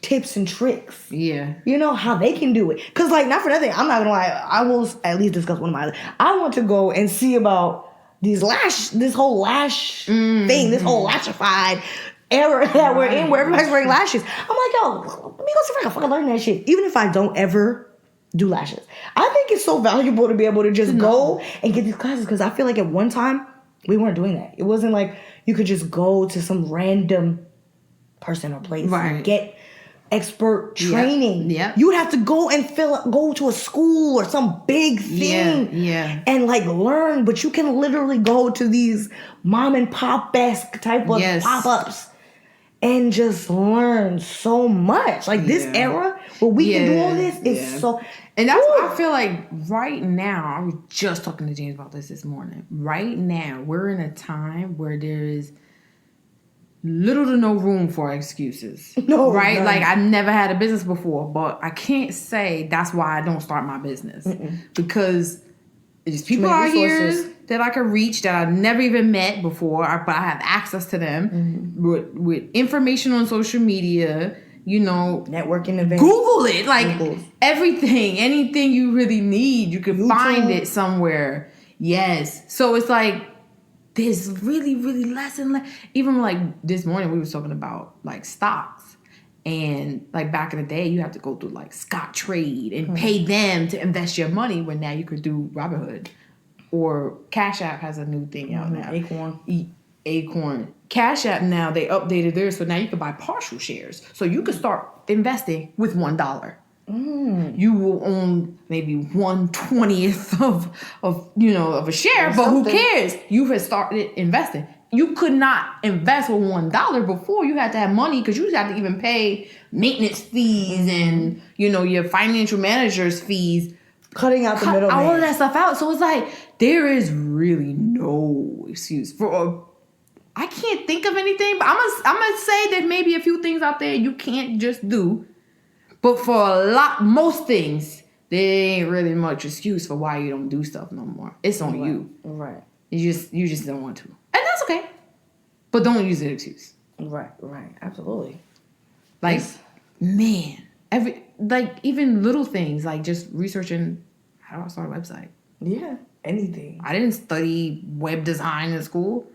tips and tricks. Yeah. You know, how they can do it. Because, like, not for nothing, I'm not going to lie, I will at least discuss one of my, I want to go and see about this whole lash thing, this whole lashified era that we're in, where everybody's wearing lashes. I'm like, yo, let me go see if I can fucking learn that shit. Even if I don't ever do lashes. I think it's so valuable to be able to just go and get these classes, because I feel like at one time, we weren't doing that. It wasn't like you could just go to some random person or place and get expert training. Yeah. You would have to go and go to a school or some big thing and like learn. But you can literally go to these mom and pop-esque type of pop-ups and just learn so much. Like this era where we can do all this is so... And that's what I feel like right now. I was just talking to James about this morning. Right now, we're in a time where there is little to no room for excuses. No. Right? Like, I never had a business before, but I can't say that's why I don't start my business. Because there's people out here that I could reach that I've never even met before, but I have access to them with information on social media. You know, networking events. Google it. Like everything, anything you really need, you can find it somewhere. Yes. So it's like there's really, really less and less. Even like this morning, we were talking about like stocks. And like back in the day, you have to go through like Scottrade and pay them to invest your money, when now you could do Robinhood. Or Cash App has a new thing out now. Acorn. Cash App now, they updated theirs, so now you can buy partial shares. So you can start investing with $1. You will own maybe 1/20th of a share, but who cares? You have started investing. You could not invest with $1 before. You had to have money, because you had to even pay maintenance fees and your financial manager's fees. Cutting out the middleman. All of that stuff out. So it's like there is really no excuse for. I can't think of anything, but I'm gonna say that maybe a few things out there you can't just do. But for most things, there ain't really much excuse for why you don't do stuff no more. It's on you. Right. You just don't want to. And that's okay. But don't use an excuse. Right. Absolutely. Like, man, even little things, like just researching how do I start a website. Yeah, anything. I didn't study web design in school.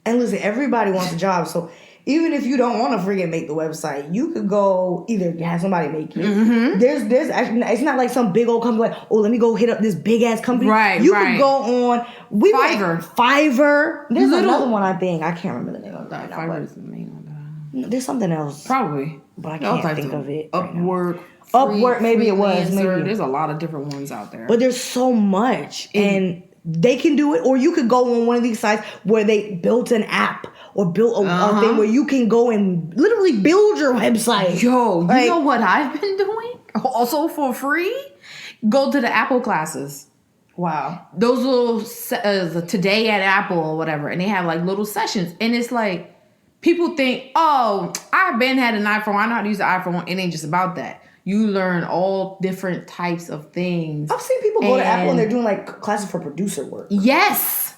And listen, everybody wants a job, so even if you don't want to freaking make the website, you could go either have somebody make it. There's actually, it's not like some big old company like, let me go hit up this big ass company. You could go on Fiverr. There's another one, I think. I can't remember the name of it right now. Fiverr is the main one. There's something else. Probably. But I can't think of it. Upwork, Upwork, maybe it was. Freelancer. Maybe There's a lot of different ones out there. But there's so much, and they can do it. Or you could go on one of these sites where they built an app or built a thing where you can go and literally build your website. Yo, you know what I've been doing? Also for free? Go to the Apple classes. Wow. Those little Today at Apple or whatever, and they have like little sessions, and it's like people think, oh, I've been had an iPhone, I know how to use the iPhone. It ain't just about that. You learn all different types of things. I've seen people go to Apple and they're doing like classes for producer work. Yes,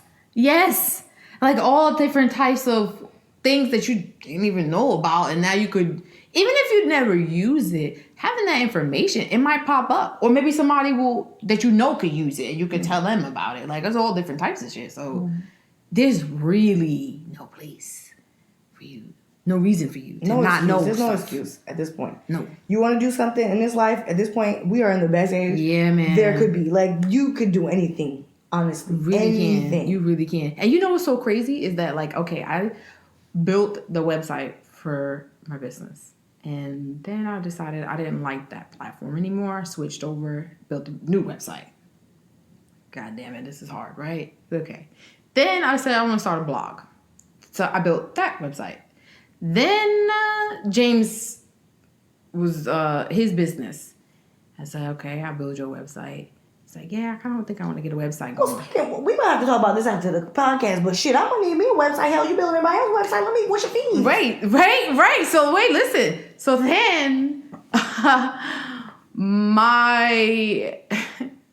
like all different types of things that you didn't even know about, and now you could, even if you never use it, having that information, it might pop up. Or maybe somebody that you know could use it and you could tell them about it. Like, there's all different types of shit. So there's really no place for you. No reason for you to not know. There's no excuse at this point. No. You want to do something in this life, at this point, we are in the best age. Yeah, man. There could be. Like, you could do anything, honestly. Anything. You really can. And you know what's so crazy is that, like, okay, I built the website for my business. And then I decided I didn't like that platform anymore. I switched over, built a new website. God damn it, this is hard, right? Okay. Then I said I want to start a blog. So I built that website. Then James was his business. I said, okay, I'll build your website. It's like, yeah, I kind of think I want to get a website going. Well, we might have to talk about this after the podcast, but shit, I'm gonna need me a website. Hell, you building my own website? What's your fees? Right. So wait, listen. So then, my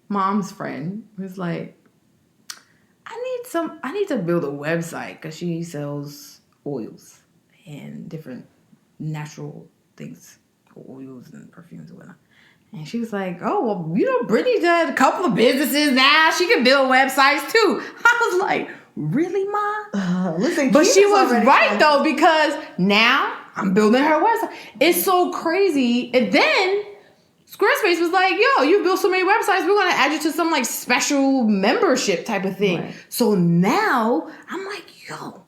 mom's friend was like, I need to build a website because she sells oils and different natural things, oils and perfumes and whatnot. And she was like, oh, well, you know, Brittany's had a couple of businesses now. She can build websites too. I was like, really, Ma? Listen, but she was right, though, because now I'm building her website. It's so crazy. And then Squarespace was like, yo, you built so many websites. We're going to add you to some like special membership type of thing. Right. So now I'm like, yo,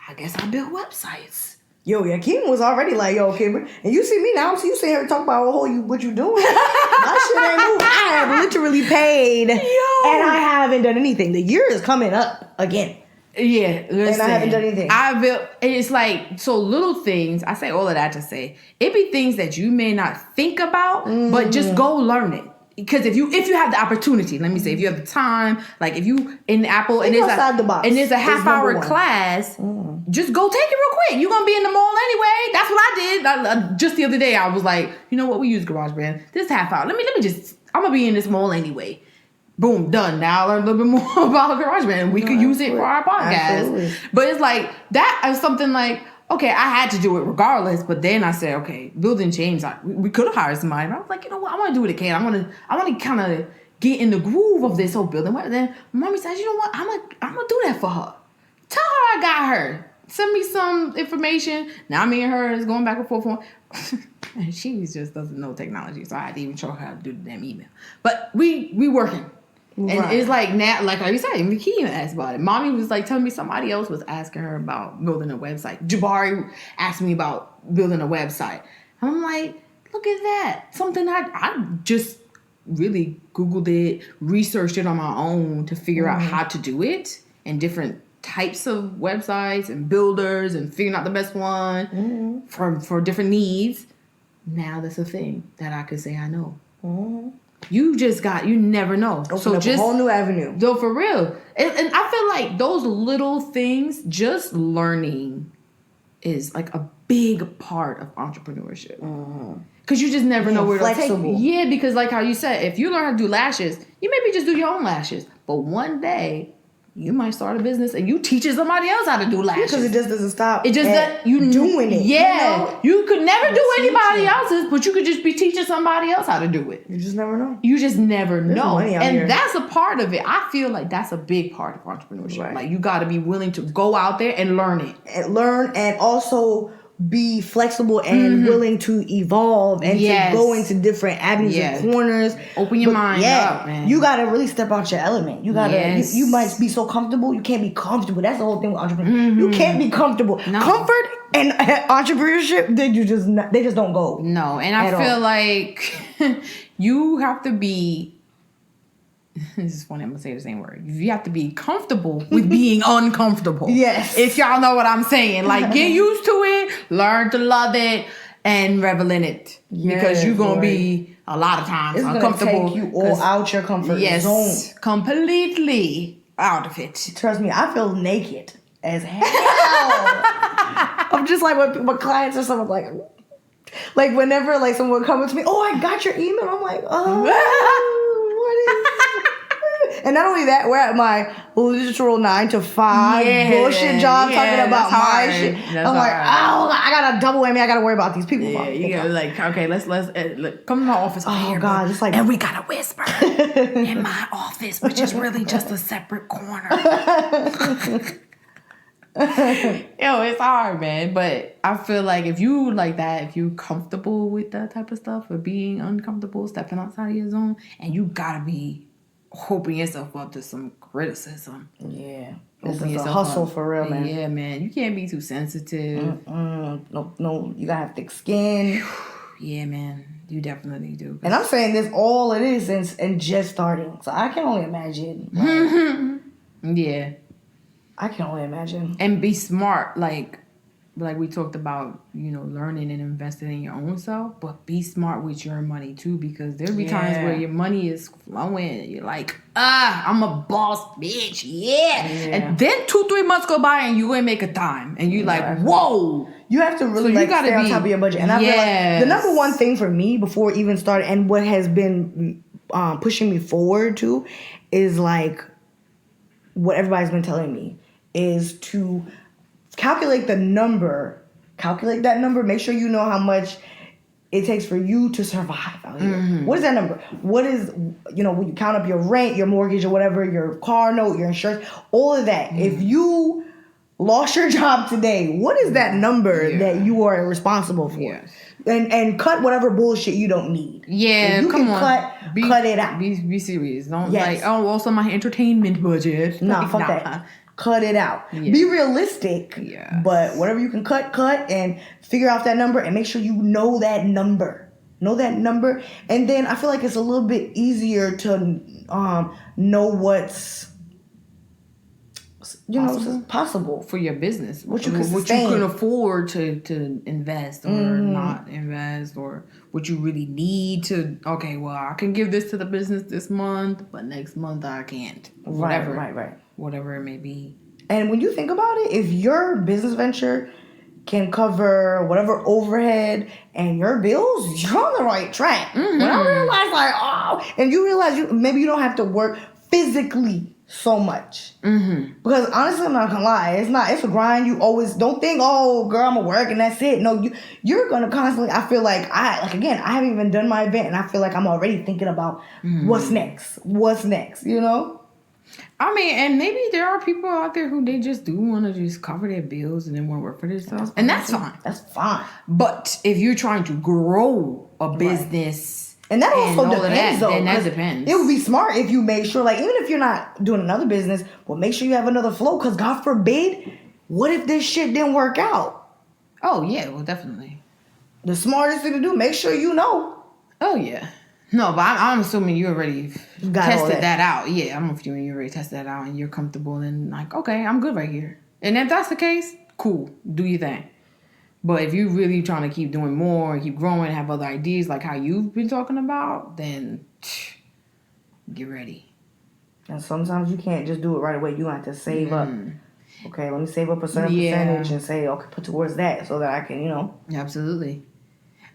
I guess I build websites. Yo, yeah, Kim was already like, yo, Kim, and you see me now. You see her talk about what you doing. My shit ain't moved. I have literally paid, and I haven't done anything. The year is coming up again. Yeah, listen, and I haven't done anything. I built. It's like so little things. I say all of that to say it be things that you may not think about, but just go learn it. Because if you have the opportunity, let me say, if you have the time, like if you in Apple and there's a half-hour class, just go take it real quick. You're gonna be in the mall anyway. That's what I did. Just the other day, I was like, you know what? We use GarageBand. This half hour. Let me just. I'm gonna be in this mall anyway. Boom, done. Now I learned a little bit more about GarageBand. We could use it for our podcast. Absolutely. But it's like that is something like. Okay, I had to do it regardless, but then I said, okay, building James, we could have hired somebody. But I was like, you know what? I want to do it again. I want to kind of get in the groove of this whole building. Then mommy says, you know what? I'm gonna do that for her. Tell her I got her. Send me some information. Now me and her is going back and forth. And she just doesn't know technology, so I had to even show her how to do the damn email. But we working. And it's like now, like you said, Key asked about it. Mommy was like telling me somebody else was asking her about building a website. Jabari asked me about building a website. And I'm like, look at that. Something I just really Googled it, researched it on my own to figure out how to do it and different types of websites and builders and figuring out the best one for different needs. Now that's a thing that I could say I know. You never know. Open up a whole new avenue. Though, for real. And I feel like those little things, just learning is like a big part of entrepreneurship. Because you just never know where to take you. Yeah, because like how you said, if you learn how to do lashes, you maybe just do your own lashes. But one day, you might start a business and you teaching somebody else how to do lashes. Because it just doesn't stop. It just that you doing it. Yeah. You could never do anybody else's, but you could just be teaching somebody else how to do it. You just never know. You just never know. Money out here. That's a part of it. I feel like that's a big part of entrepreneurship. Right. Like you got to be willing to go out there and learn it. And learn and also be flexible and willing to evolve and to go into different avenues and corners. Open your mind up, man. You gotta really step out your element. You gotta. You might be so comfortable. You can't be comfortable. That's the whole thing with entrepreneurship. You can't be comfortable. No. Comfort and entrepreneurship, they just don't go. No, and I feel like you have to be. This is funny. I'm gonna say the same word. You have to be comfortable with being uncomfortable. Yes. If y'all know what I'm saying, like get used to it, learn to love it, and revel in it. Because you're gonna be a lot of times uncomfortable. It's gonna take you all out your comfort zone. Completely out of it. Trust me, I feel naked as hell. I'm just like when clients or someone like whenever like someone comes to me, oh, I got your email. I'm like, oh, what is? And not only that, we're at my literal 9 to 5 bullshit job talking about my shit. I'm like, oh, I got a double whammy. I got to worry about these people. Yeah, you gotta like, okay, let's come to my office. Oh God, it's like, and we gotta whisper in my office, which is really just a separate corner. Yo, it's hard, man. But I feel like if you like that, if you comfortable with that type of stuff, or being uncomfortable, stepping outside of your zone, and you gotta be hoping yourself up to some criticism. Yeah. This is a hustle for real, man. Yeah, man. You can't be too sensitive. No. You gotta have thick skin. Yeah, man. You definitely do. And I'm saying this all it is and just starting. So I can only imagine. Yeah. I can only imagine. And be smart, like we talked about, learning and investing in your own self, but be smart with your money too, because there'll be times where your money is flowing. You're like, I'm a boss bitch, and then 2-3 months go by and you ain't make a dime, and you like, whoa. You have to really stay on top of your budget. And I feel like the number one thing for me before even started, and what has been pushing me forward to, is like what everybody's been telling me, is to calculate that number, make sure you know how much it takes for you to survive out here. What is that number? What is, when you count up your rent, your mortgage or whatever, your car note, your insurance, all of that. If you lost your job today, what is that number that you are responsible for? Yes. And cut whatever bullshit you don't need. Yeah, if you can cut it out. Be serious. Don't also my entertainment budget. Nah, fuck that. Cut it out. Yeah. Be realistic. Yeah. But whatever you can cut, and figure out that number, and make sure you know that number. And then I feel like it's a little bit easier to know what's possible for your business. What you can afford to invest or not invest, or what you really need to. Okay, well, I can give this to the business this month, but next month I can't. Whatever. Right. Whatever it may be. And when you think about it, if your business venture can cover whatever overhead and your bills, you're on the right track. When I realized, and you realize maybe you don't have to work physically so much. Because honestly, I'm not gonna lie, it's a grind. You always don't think, oh girl, I'm gonna work and that's it. No, you're gonna constantly, I feel like I haven't even done my event, and I feel like I'm already thinking about what's next, I mean, and maybe there are people out there who they just do want to just cover their bills and then want to work for themselves. And that's fine. That's fine. But if you're trying to grow a business... And that also depends, though. Then that depends. It would be smart if you made sure, even if you're not doing another business, well, make sure you have another flow. Because God forbid, what if this shit didn't work out? Oh, yeah. Well, definitely. The smartest thing to do, make sure you know. Oh, yeah. No, but I'm assuming you already tested that out. Yeah, I'm assuming you already tested that out and you're comfortable and like, okay, I'm good right here. And if that's the case, cool. Do your thing. But if you're really trying to keep doing more and keep growing, have other ideas like how you've been talking about, then get ready. And sometimes you can't just do it right away. You have to save up. Okay, let me save up a certain percentage and say, okay, put towards that so that I can, Absolutely.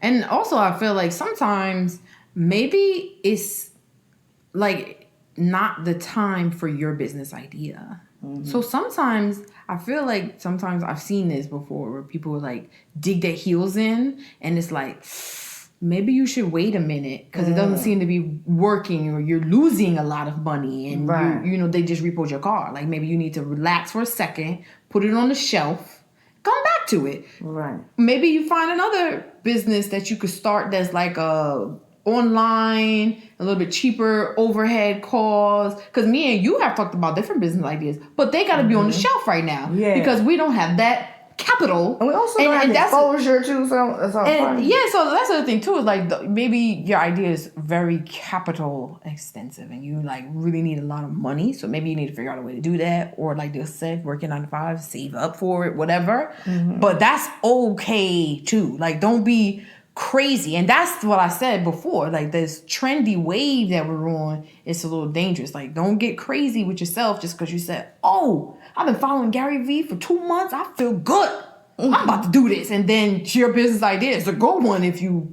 And also, I feel like sometimes maybe it's like not the time for your business idea. So sometimes I feel like I've seen this before where people like dig their heels in and it's like, maybe you should wait a minute because it doesn't seem to be working, or you're losing a lot of money and they just repoed your car. Like maybe you need to relax for a second, put it on the shelf, come back to it. Right. Maybe you find another business that you could start that's like online, a little bit cheaper overhead costs. Because me and you have talked about different business ideas, but they got to be on the shelf right now. Yeah. Because we don't have that capital. And we also don't have the exposure too, so that's all fine. Yeah, so that's the other thing too, is like maybe your idea is very capital extensive and you like really need a lot of money. So maybe you need to figure out a way to do that, or like they said, working 9 to 5, save up for it, whatever. Mm-hmm. But that's okay too. Like, don't be crazy. And that's what I said before. Like, this trendy wave that we're on, it's a little dangerous. Like, don't get crazy with yourself just because you said, oh, I've been following Gary Vee for 2 months. I feel good. I'm about to do this. And then your business idea is a good one if you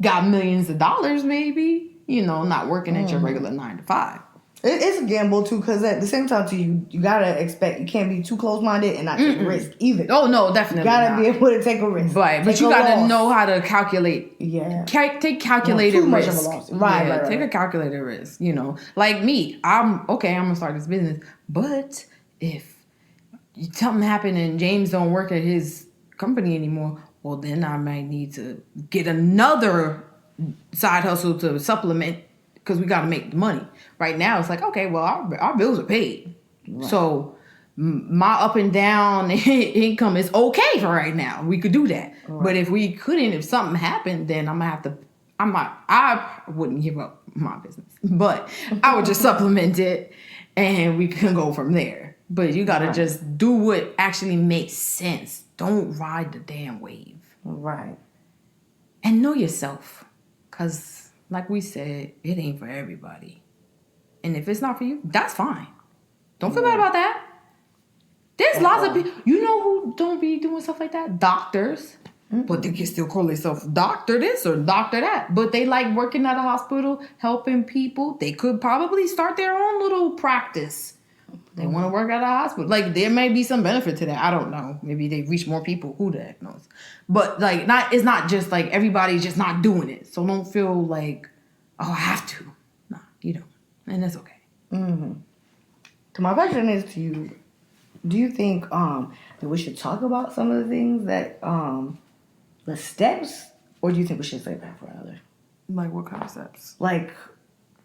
got millions of dollars, maybe, you know, not working at your regular 9 to 5. It's a gamble too, because at the same time, too, you gotta expect, you can't be too close-minded and not take a risk either. Oh no, definitely. You gotta be able to take a risk, right? But you gotta know how to calculate. Yeah, take calculated risk. Much of a loss. Right. Take a calculated risk. You know, like me, I'm gonna start this business, but if something happened and James don't work at his company anymore, well, then I might need to get another side hustle to supplement, because we got to make the money. Right now, it's like, okay, well, our bills are paid. Right. So my up and down income is okay for right now. We could do that. Right. But if we couldn't, if something happened, then I wouldn't give up my business. But I would just supplement it and we can go from there. But you got to just do what actually makes sense. Don't ride the damn wave. Right. And know yourself. Because, like we said, it ain't for everybody. And if it's not for you, that's fine. Don't feel bad about that. There's lots of people. You know who don't be doing stuff like that? Doctors. Mm-hmm. But they can still call themselves doctor this or doctor that. But they like working at a hospital, helping people. They could probably start their own little practice. They want to work at a hospital. Like, there may be some benefit to that. I don't know. Maybe they reach more people. Who the heck knows? But, like, it's not just, like, everybody's just not doing it. So don't feel like, oh, I have to. Nah, you don't. And that's okay. Mm-hmm. So my question is to you, do you think that we should talk about some of the things that, the steps, or do you think we should save that for another? Like, what kind of steps? Like,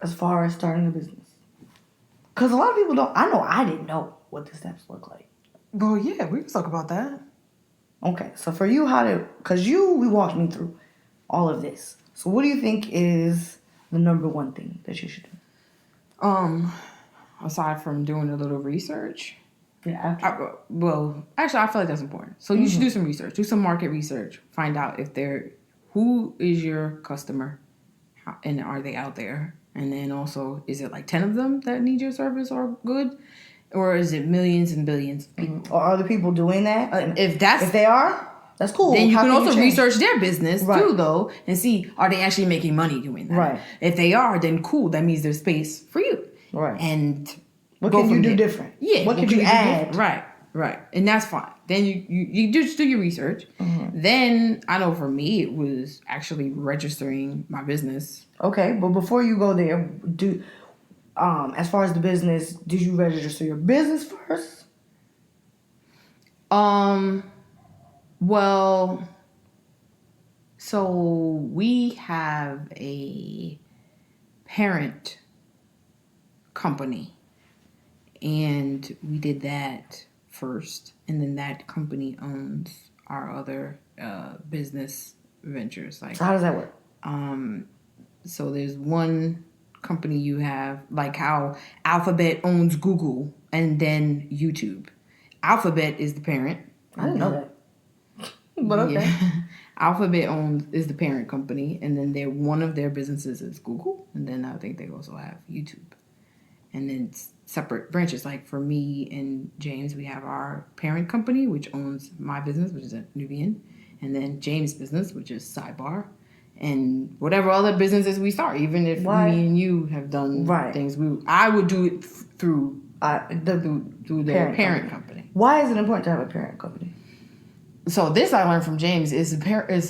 as far as starting a business. Because a lot of people don't. I know I didn't know what the steps look like. Well, yeah, we can talk about that. Okay, so for you, because we walked me through all of this. So what do you think is the number one thing that you should do? Aside from doing a little research. Yeah. Actually, I feel like that's important. So you should do some research. Do some market research. Find out who is your customer, and are they out there? And then also, is it like 10 of them that need your service or good? Or is it millions and billions of people? Or are the people doing that? If they are, that's cool. Then you can also research their business too, though, and see, are they actually making money doing that? Right. If they are, then cool. That means there's space for you. Right. And what can you do different? Yeah. What can you add? Right. And that's fine. Then you just do your research. Mm-hmm. Then, I know for me, it was actually registering my business. Okay, but before you go there, as far as the business, did you register your business first? Well, so we have a parent company, and we did that first, and then that company owns our other business ventures. Like, so how does that work? So there's one company you have, like how Alphabet owns Google and then YouTube. Alphabet is the parent. I didn't know that. But okay. Yeah. Alphabet is the parent company, and then one of their businesses is Google, and then I think they also have YouTube. And then it's separate branches. Like for me and James, we have our parent company, which owns my business, which is at Nubian, and then James' business, which is Sidebar, and whatever other businesses we start. Even if me and you have done things, I would do it through their parent company. Why is it important to have a parent company? So this I learned from James. It's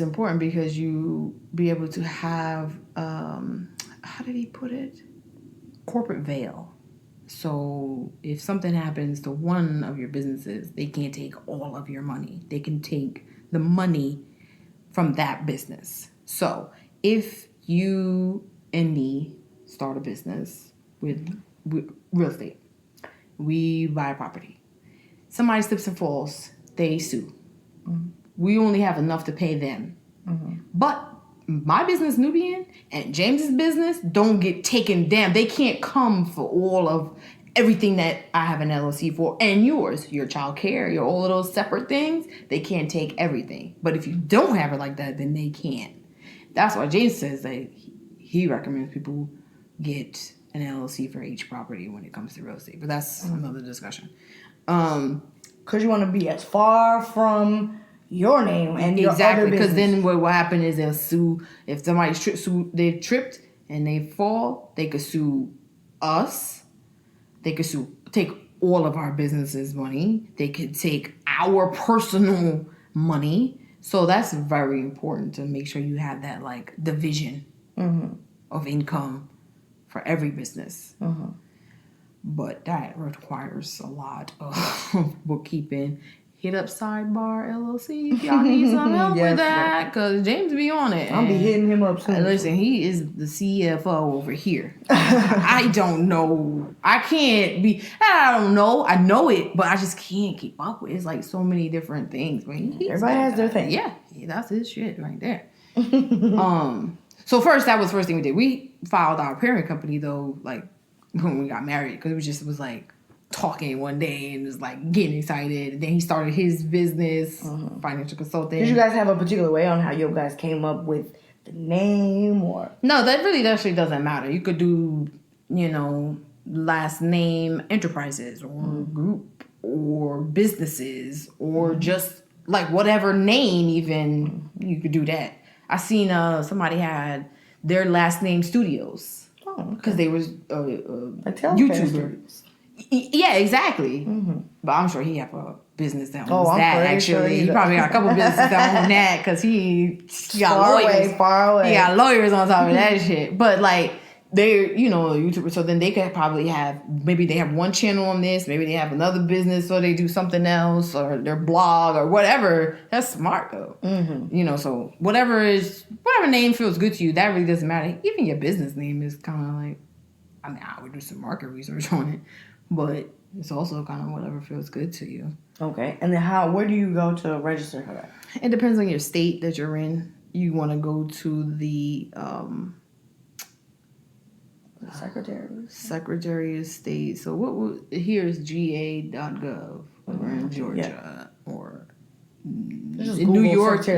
important because you be able to have how did he put it? Corporate veil. So if something happens to one of your businesses, they can't take all of your money. They can take the money from that business. So if you and me start a business with real estate, we buy a property. Somebody slips and falls, they sue. Mm-hmm. We only have enough to pay them. Mm-hmm. But my business, Nubian, and James's business don't get taken down. They can't come for all of everything that I have an LLC for, and yours, your child care, your all of those separate things. They can't take everything. But if you don't have it like that, then they can't. That's why James says that he recommends people get an LLC for each property when it comes to real estate. But that's another discussion. Because you want to be as far from your name and your other business. Because then what will happen is they'll sue. If somebody they tripped and they fall, they could sue us. They could take all of our business's money. They could take our personal money. So that's very important to make sure you have that like division of income for every business. But that requires a lot of bookkeeping. Hit up Sidebar LLC if y'all need some help with that, because James be on it. I'll be hitting him up soon. Listen, he is the CFO over here. I don't know. I don't know. I know it, but I just can't keep up with it. It's like so many different things. Everybody has their thing. Yeah, that's his shit right there. So that was the first thing we did. We filed our parent company, though, like when we got married, because it was like talking one day and was like getting excited. And then he started his business, financial consulting. Did you guys have a particular way on how you guys came up with the name, or? No, that really actually doesn't matter. You could do, last name enterprises or group or businesses or just like whatever name even, you could do that. I seen somebody had their last name studios because they was like YouTuber. Yeah, exactly. But I'm sure he have a business that owns that. Actually, sure he probably got a couple businesses that own that because he got lawyers. Far away. He got lawyers on top of that shit. But like they're YouTubers, so then they could probably maybe they have one channel on this, maybe they have another business, or they do something else, or their blog or whatever. That's smart though. So whatever name feels good to you, that really doesn't matter. Even your business name is kind of like, I would do some market research on it. But it's also kind of whatever feels good to you. Okay. And then where do you go to register for that? It depends on your state that you're in. You want to go to the Secretary of State. So here's ga.gov. We're in Georgia or in New York. Secretary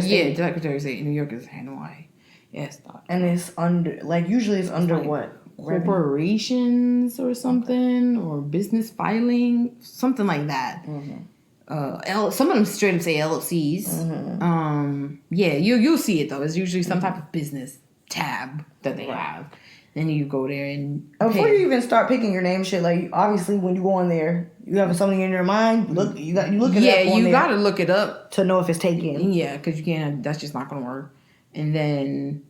of State. In New York is NY. Yes. And it's usually it's under what? Corporations or something, or business filing, something like that. Some of them straight up say LLCs. You'll see it though. It's usually some type of business tab that they have. Then you go there and before you even start picking your name, shit, like obviously when you go on there, you have something in your mind. You look it up. Yeah, you gotta look it up to know if it's taken. Yeah, because you can't. That's just not gonna work. And then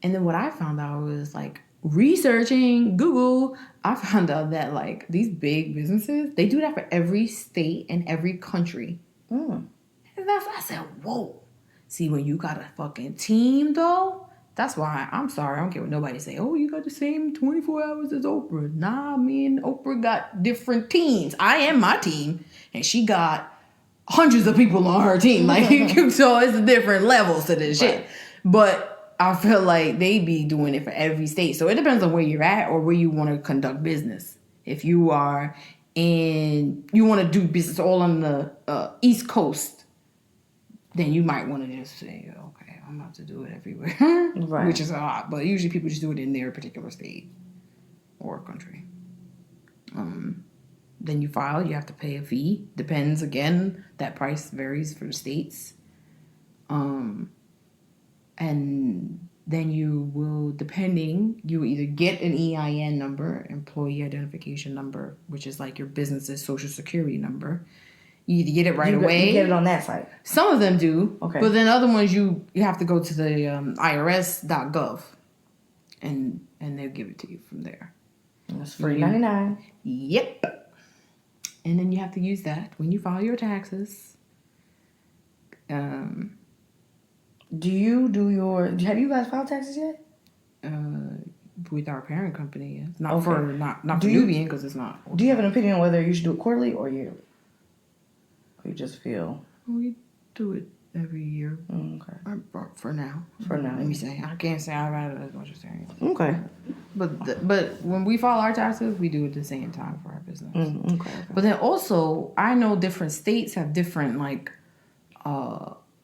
what I found out was like, researching Google, I found out that like these big businesses, they do that for every state and every country. And I said, whoa. See, when you got a fucking team though, that's why I'm sorry, I don't care what nobody say. Oh, you got the same 24 hours as Oprah. Nah, me and Oprah got different teams. I am my team, and she got hundreds of people on her team. Like, so it's different levels to this shit. But I feel like they be doing it for every state. So it depends on where you're at or where you want to conduct business. If you are you want to do business all on the East Coast, then you might want to just say, okay, I'm about to do it everywhere. Right. Which is a lot. But usually people just do it in their particular state or country. Then you file. You have to pay a fee. Depends, again, that price varies for the states. And then you will either get an EIN number, employee identification number, which is like your business's social security number. You either get it right away. You get it on that site. Some of them do. Okay. But then other ones you have to go to the irs.gov and they'll give it to you from there. That's free 99. Yep. And then you have to use that when you file your taxes. Have you guys filed taxes yet? With our parent company, yes. Not Okay. for Nubian, because it's not. Do you have an opinion on whether you should do it quarterly or yearly? Or you just feel? We do it every year. Okay. For now. For now. Let me say. I can't say I'd rather as much as saying. Okay. But when we file our taxes, we do it at the same time for our business. Okay. But then also, I know different states have different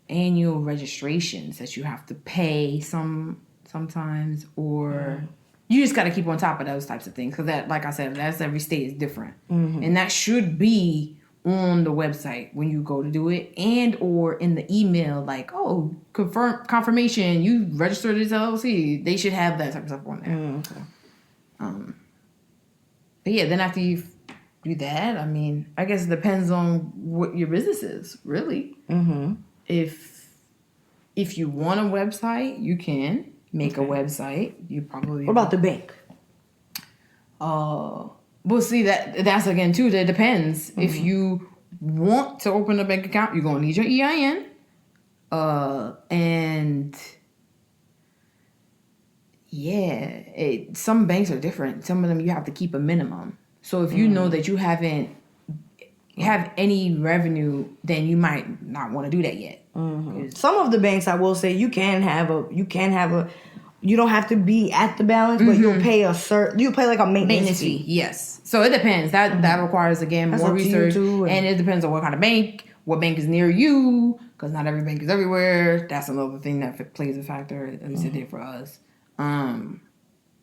annual registrations that you have to pay sometimes, or you just got to keep on top of those types of things, because that, like I said, that's every state is different, and that should be on the website when you go to do it, and or in the email, like, oh, confirmation you registered as LLC. They should have that type of stuff on there. But yeah, then after you do that, I mean, I guess it depends on what your business is, really. If you want a website, you can make a website. You probably. What about the bank? Well, see, that's again too. That depends. If you want to open a bank account, you're gonna need your EIN. And yeah, some banks are different. Some of them you have to keep a minimum. So if you know that you haven't have any revenue, then you might not want to do that yet. Some of the banks, I will say, you don't have to be at the balance, but you'll pay like a maintenance fee. Yes. So it depends. That requires, again, more research. And it depends on what kind of bank, what bank is near you, because not every bank is everywhere. That's another thing that plays a factor, at least it did for us.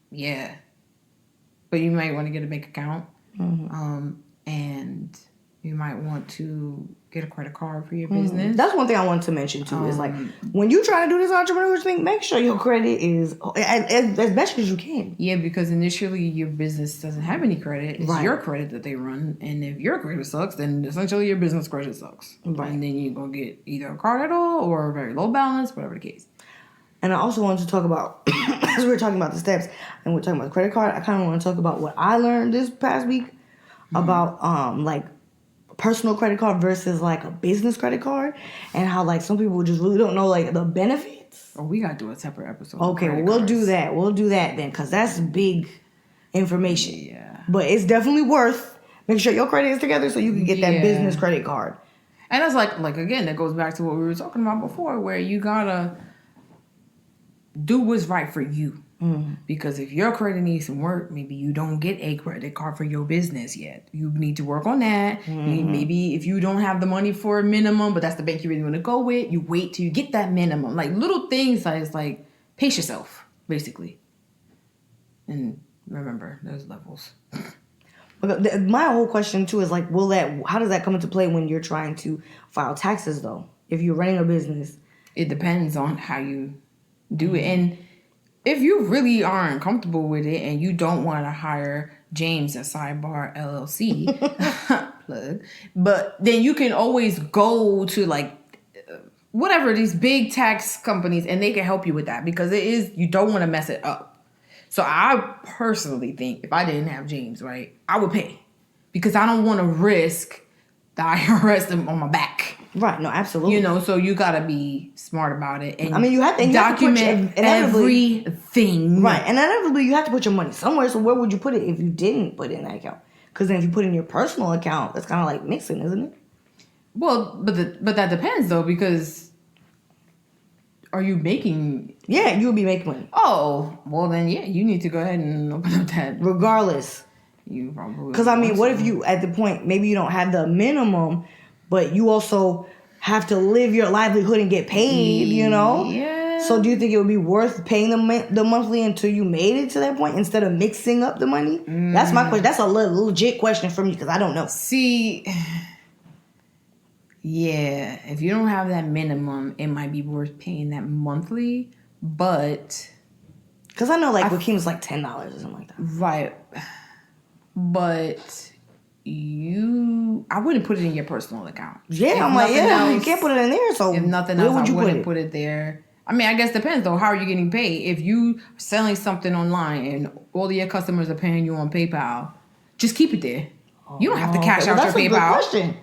Yeah. But you might want to get a bank account. And you might want to get a credit card for your business. That's one thing I wanted to mention too. Is like, when you try to do this entrepreneurship thing, make sure your credit is as best as you can. Yeah, because initially your business doesn't have any credit. It's your credit that they run. And if your credit sucks, then essentially your business credit sucks. Right. And then you're going to get either a card at all or a very low balance, whatever the case. And I also wanted to talk about, as we were talking about the steps and we're talking about the credit card, I kind of want to talk about what I learned this past week about like personal credit card versus like a business credit card, and how like some people just really don't know like the benefits. Oh, we got to do a separate episode. Okay, we'll do that. We'll do that then, because that's big information. Yeah. But it's definitely worth making sure your credit is together so you can get that business credit card. And that's like again, that goes back to what we were talking about before, where you gotta do what's right for you. Because if your credit needs some work, maybe you don't get a credit card for your business yet. You need to work on that. Maybe if you don't have the money for a minimum, but that's the bank you really want to go with, you wait till you get that minimum. Like little things like pace yourself, basically. And remember, there's levels. But my whole question too is like, how does that come into play when you're trying to file taxes though? If you're running a business, it depends on how you do it. And if you really aren't comfortable with it and you don't want to hire James at Sidebar LLC, plug, but then you can always go to like whatever these big tax companies, and they can help you with that, because you don't want to mess it up. So I personally think if I didn't have James, right, I would pay, because I don't want to risk the IRS on my back. Right, no, absolutely. So you gotta be smart about it. And I mean, you have to document everything. Right, and inevitably you have to put your money somewhere. So where would you put it if you didn't put it in that account? Because then if you put it in your personal account, that's kind of like mixing, isn't it? Well, but that depends though, because are you making? Yeah, you would be making money. Oh, well then, yeah, you need to go ahead and open up that. Regardless, you probably. Because I mean, what if you at the point maybe you don't have the minimum, but you also have to live your livelihood and get paid, Yeah. So do you think it would be worth paying the monthly until you made it to that point instead of mixing up the money? That's my question. That's a legit question for me, because I don't know. See, yeah, if you don't have that minimum, it might be worth paying that monthly, but... Because I know like with Kim's like $10 or something like that. Right. But... I wouldn't put it in your personal account. Yeah, I'm like, you can't put it in there. So if nothing else, I wouldn't put it there. I mean, I guess it depends though. How are you getting paid? If you selling something online and all of your customers are paying you on PayPal, just keep it there. You don't have to cash out your PayPal. That's a good question.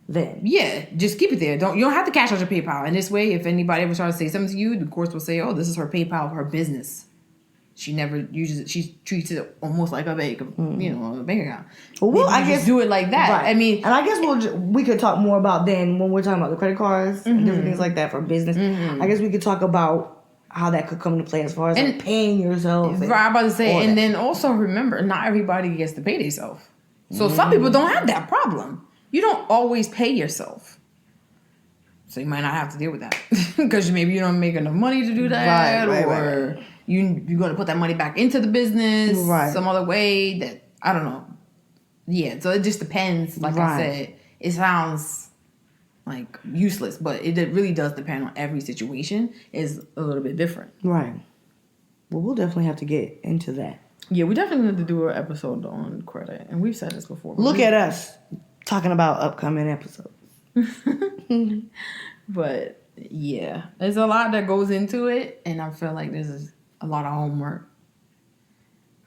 Then yeah, just keep it there. You don't have to cash out your PayPal. And this way, if anybody ever tries to say something to you, the course will say, "Oh, this is her PayPal of her business." She never uses it. She treats it almost like a bank, a bank account. Well, I guess just do it like that. Right. I mean, and I guess we could talk more about then when we're talking about the credit cards and different things like that for business. I guess we could talk about how that could come into play as far as like paying yourself. Right, I'm about to say, and then also remember, not everybody gets to pay themselves. So some people don't have that problem. You don't always pay yourself. So you might not have to deal with that. Because maybe you don't make enough money to do that. Right. You're going to put that money back into the business some other way that, I don't know. Yeah, so it just depends. Like I said, it sounds like useless, but it really does depend on every situation. Is a little bit different. Right. Well, we'll definitely have to get into that. Yeah, we definitely need to do an episode on credit. And we've said this before. Look at us talking about upcoming episodes. But yeah, there's a lot that goes into it, and I feel like this is a lot of homework.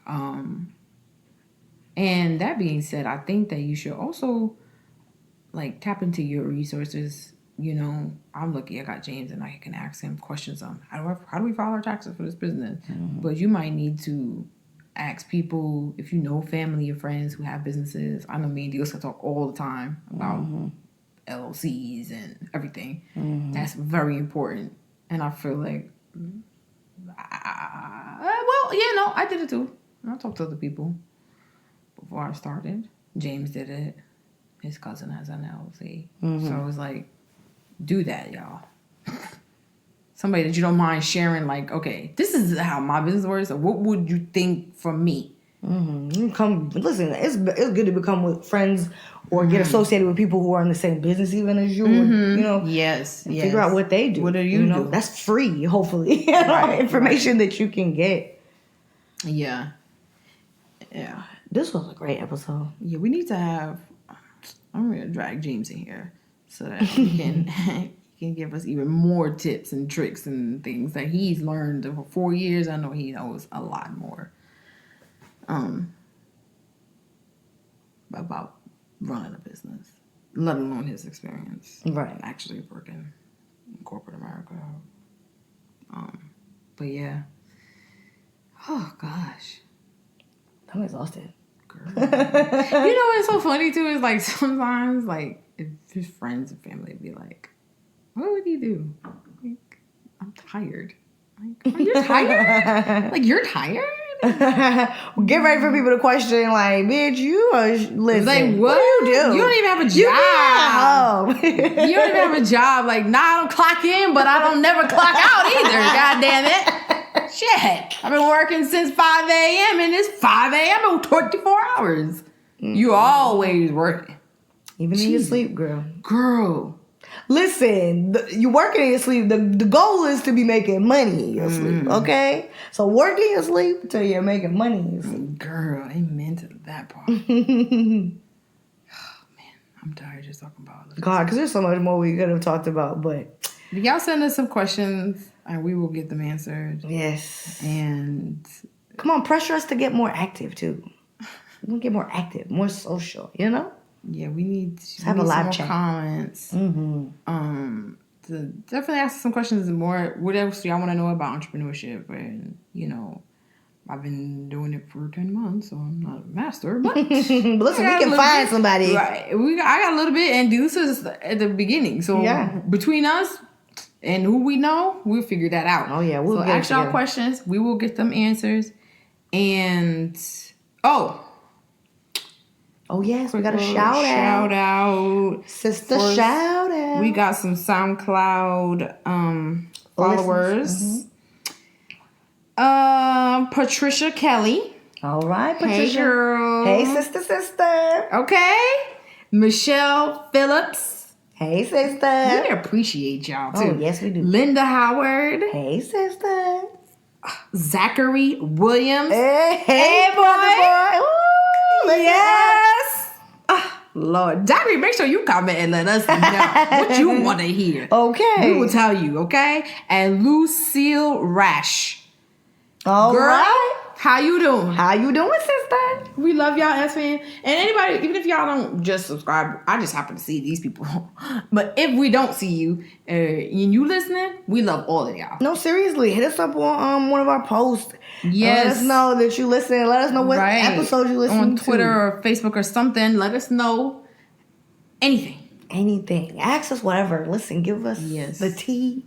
And that being said, I think that you should also like tap into your resources. You know, I'm lucky I got James and I can ask him questions on how do we file our taxes for this business. But you might need to ask people, if you know family or friends who have businesses. I know me and Dialissa talk all the time about LLCs and everything. That's very important. And I feel like, I did it too. I talked to other people before I started. James did it. His cousin has an LLC. So it was like, do that, y'all. Somebody that you don't mind sharing, like, okay, this is how my business works. So what would you think from me? Listen, it's good to become with friends or get associated with people who are in the same business even as you. Or, yes. Figure out what they do. What do you do? That's free, hopefully. Information that you can get. Yeah. This was a great episode. Yeah, we need to have. I'm gonna drag James in here so that he can give us even more tips and tricks and things that he's learned over 4 years. I know he knows a lot more. About running a business, let alone his experience. Right. Actually working in corporate America. But yeah. Oh gosh. I'm exhausted. Girl. What's so funny too is like sometimes like if his friends and family be like, what would you do? Like, I'm tired. Like, are you tired? Like, you're tired? Get ready for people to question, like, bitch, you are, listen, like, what do you do? You don't even have a job. You don't even have a job. Like, nah, I don't clock in, but I don't never clock out either. God damn it. Shit. I've been working since 5 a.m. and it's 5 a.m. in 24 hours. You always working. Even in your sleep, girl. Girl. Listen, you're working in your sleep. The goal is to be making money in your sleep, okay? So work in your sleep until you're making money in your sleep. Girl, amen to that part. Oh, man, I'm tired just talking about it. God, because there's so much more we could have talked about, but... Y'all send us some questions, and we will get them answered. Yes. And... Come on, pressure us to get more active, too. We want to get more active, more social, you know? Yeah, we need to have a live some chat. Comments. To definitely ask some questions and more. What else y'all want to know about entrepreneurship? And I've been doing it for 10 months, so I'm not a master. But listen, we can find somebody. Right, I got a little bit, and Dialissa's at the beginning. So between us and who we know, we'll figure that out. Oh yeah, we'll ask y'all questions. We will get them answers. And oh, yes, we got a shout out. Sister shout out. We got some SoundCloud followers. Patricia Kelly. All right, Patricia. Hey, girl. Hey, sister. Okay. Michelle Phillips. Hey, sister. We appreciate y'all, too. Oh, yes, we do. Linda Howard. Hey, sister. Zachary Williams. Hey, boy. Ooh, yes. Lord. Diary, make sure you comment and let us know what you want to hear. Okay. We will tell you, okay? And Lucille Rash. All Girl, right. how you doing? How you doing, sister? We love y'all, S-Fan. And anybody, even if y'all don't just subscribe, I just happen to see these people. But if we don't see you and you listening, we love all of y'all. No, seriously, hit us up on one of our posts. Yes. Let us know that you listen. Let us know what episode you listen on to. Twitter or Facebook or something. Let us know anything. Anything. Ask us whatever. Listen, give us the tea.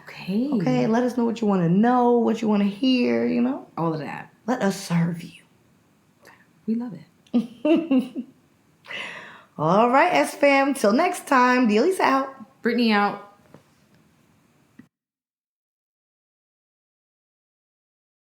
Okay. Okay, let us know what you want to know, what you want to hear, you know? All of that. Let us serve you. We love it. All right, S-Fam. Till next time, Dialissa out. Brittany out.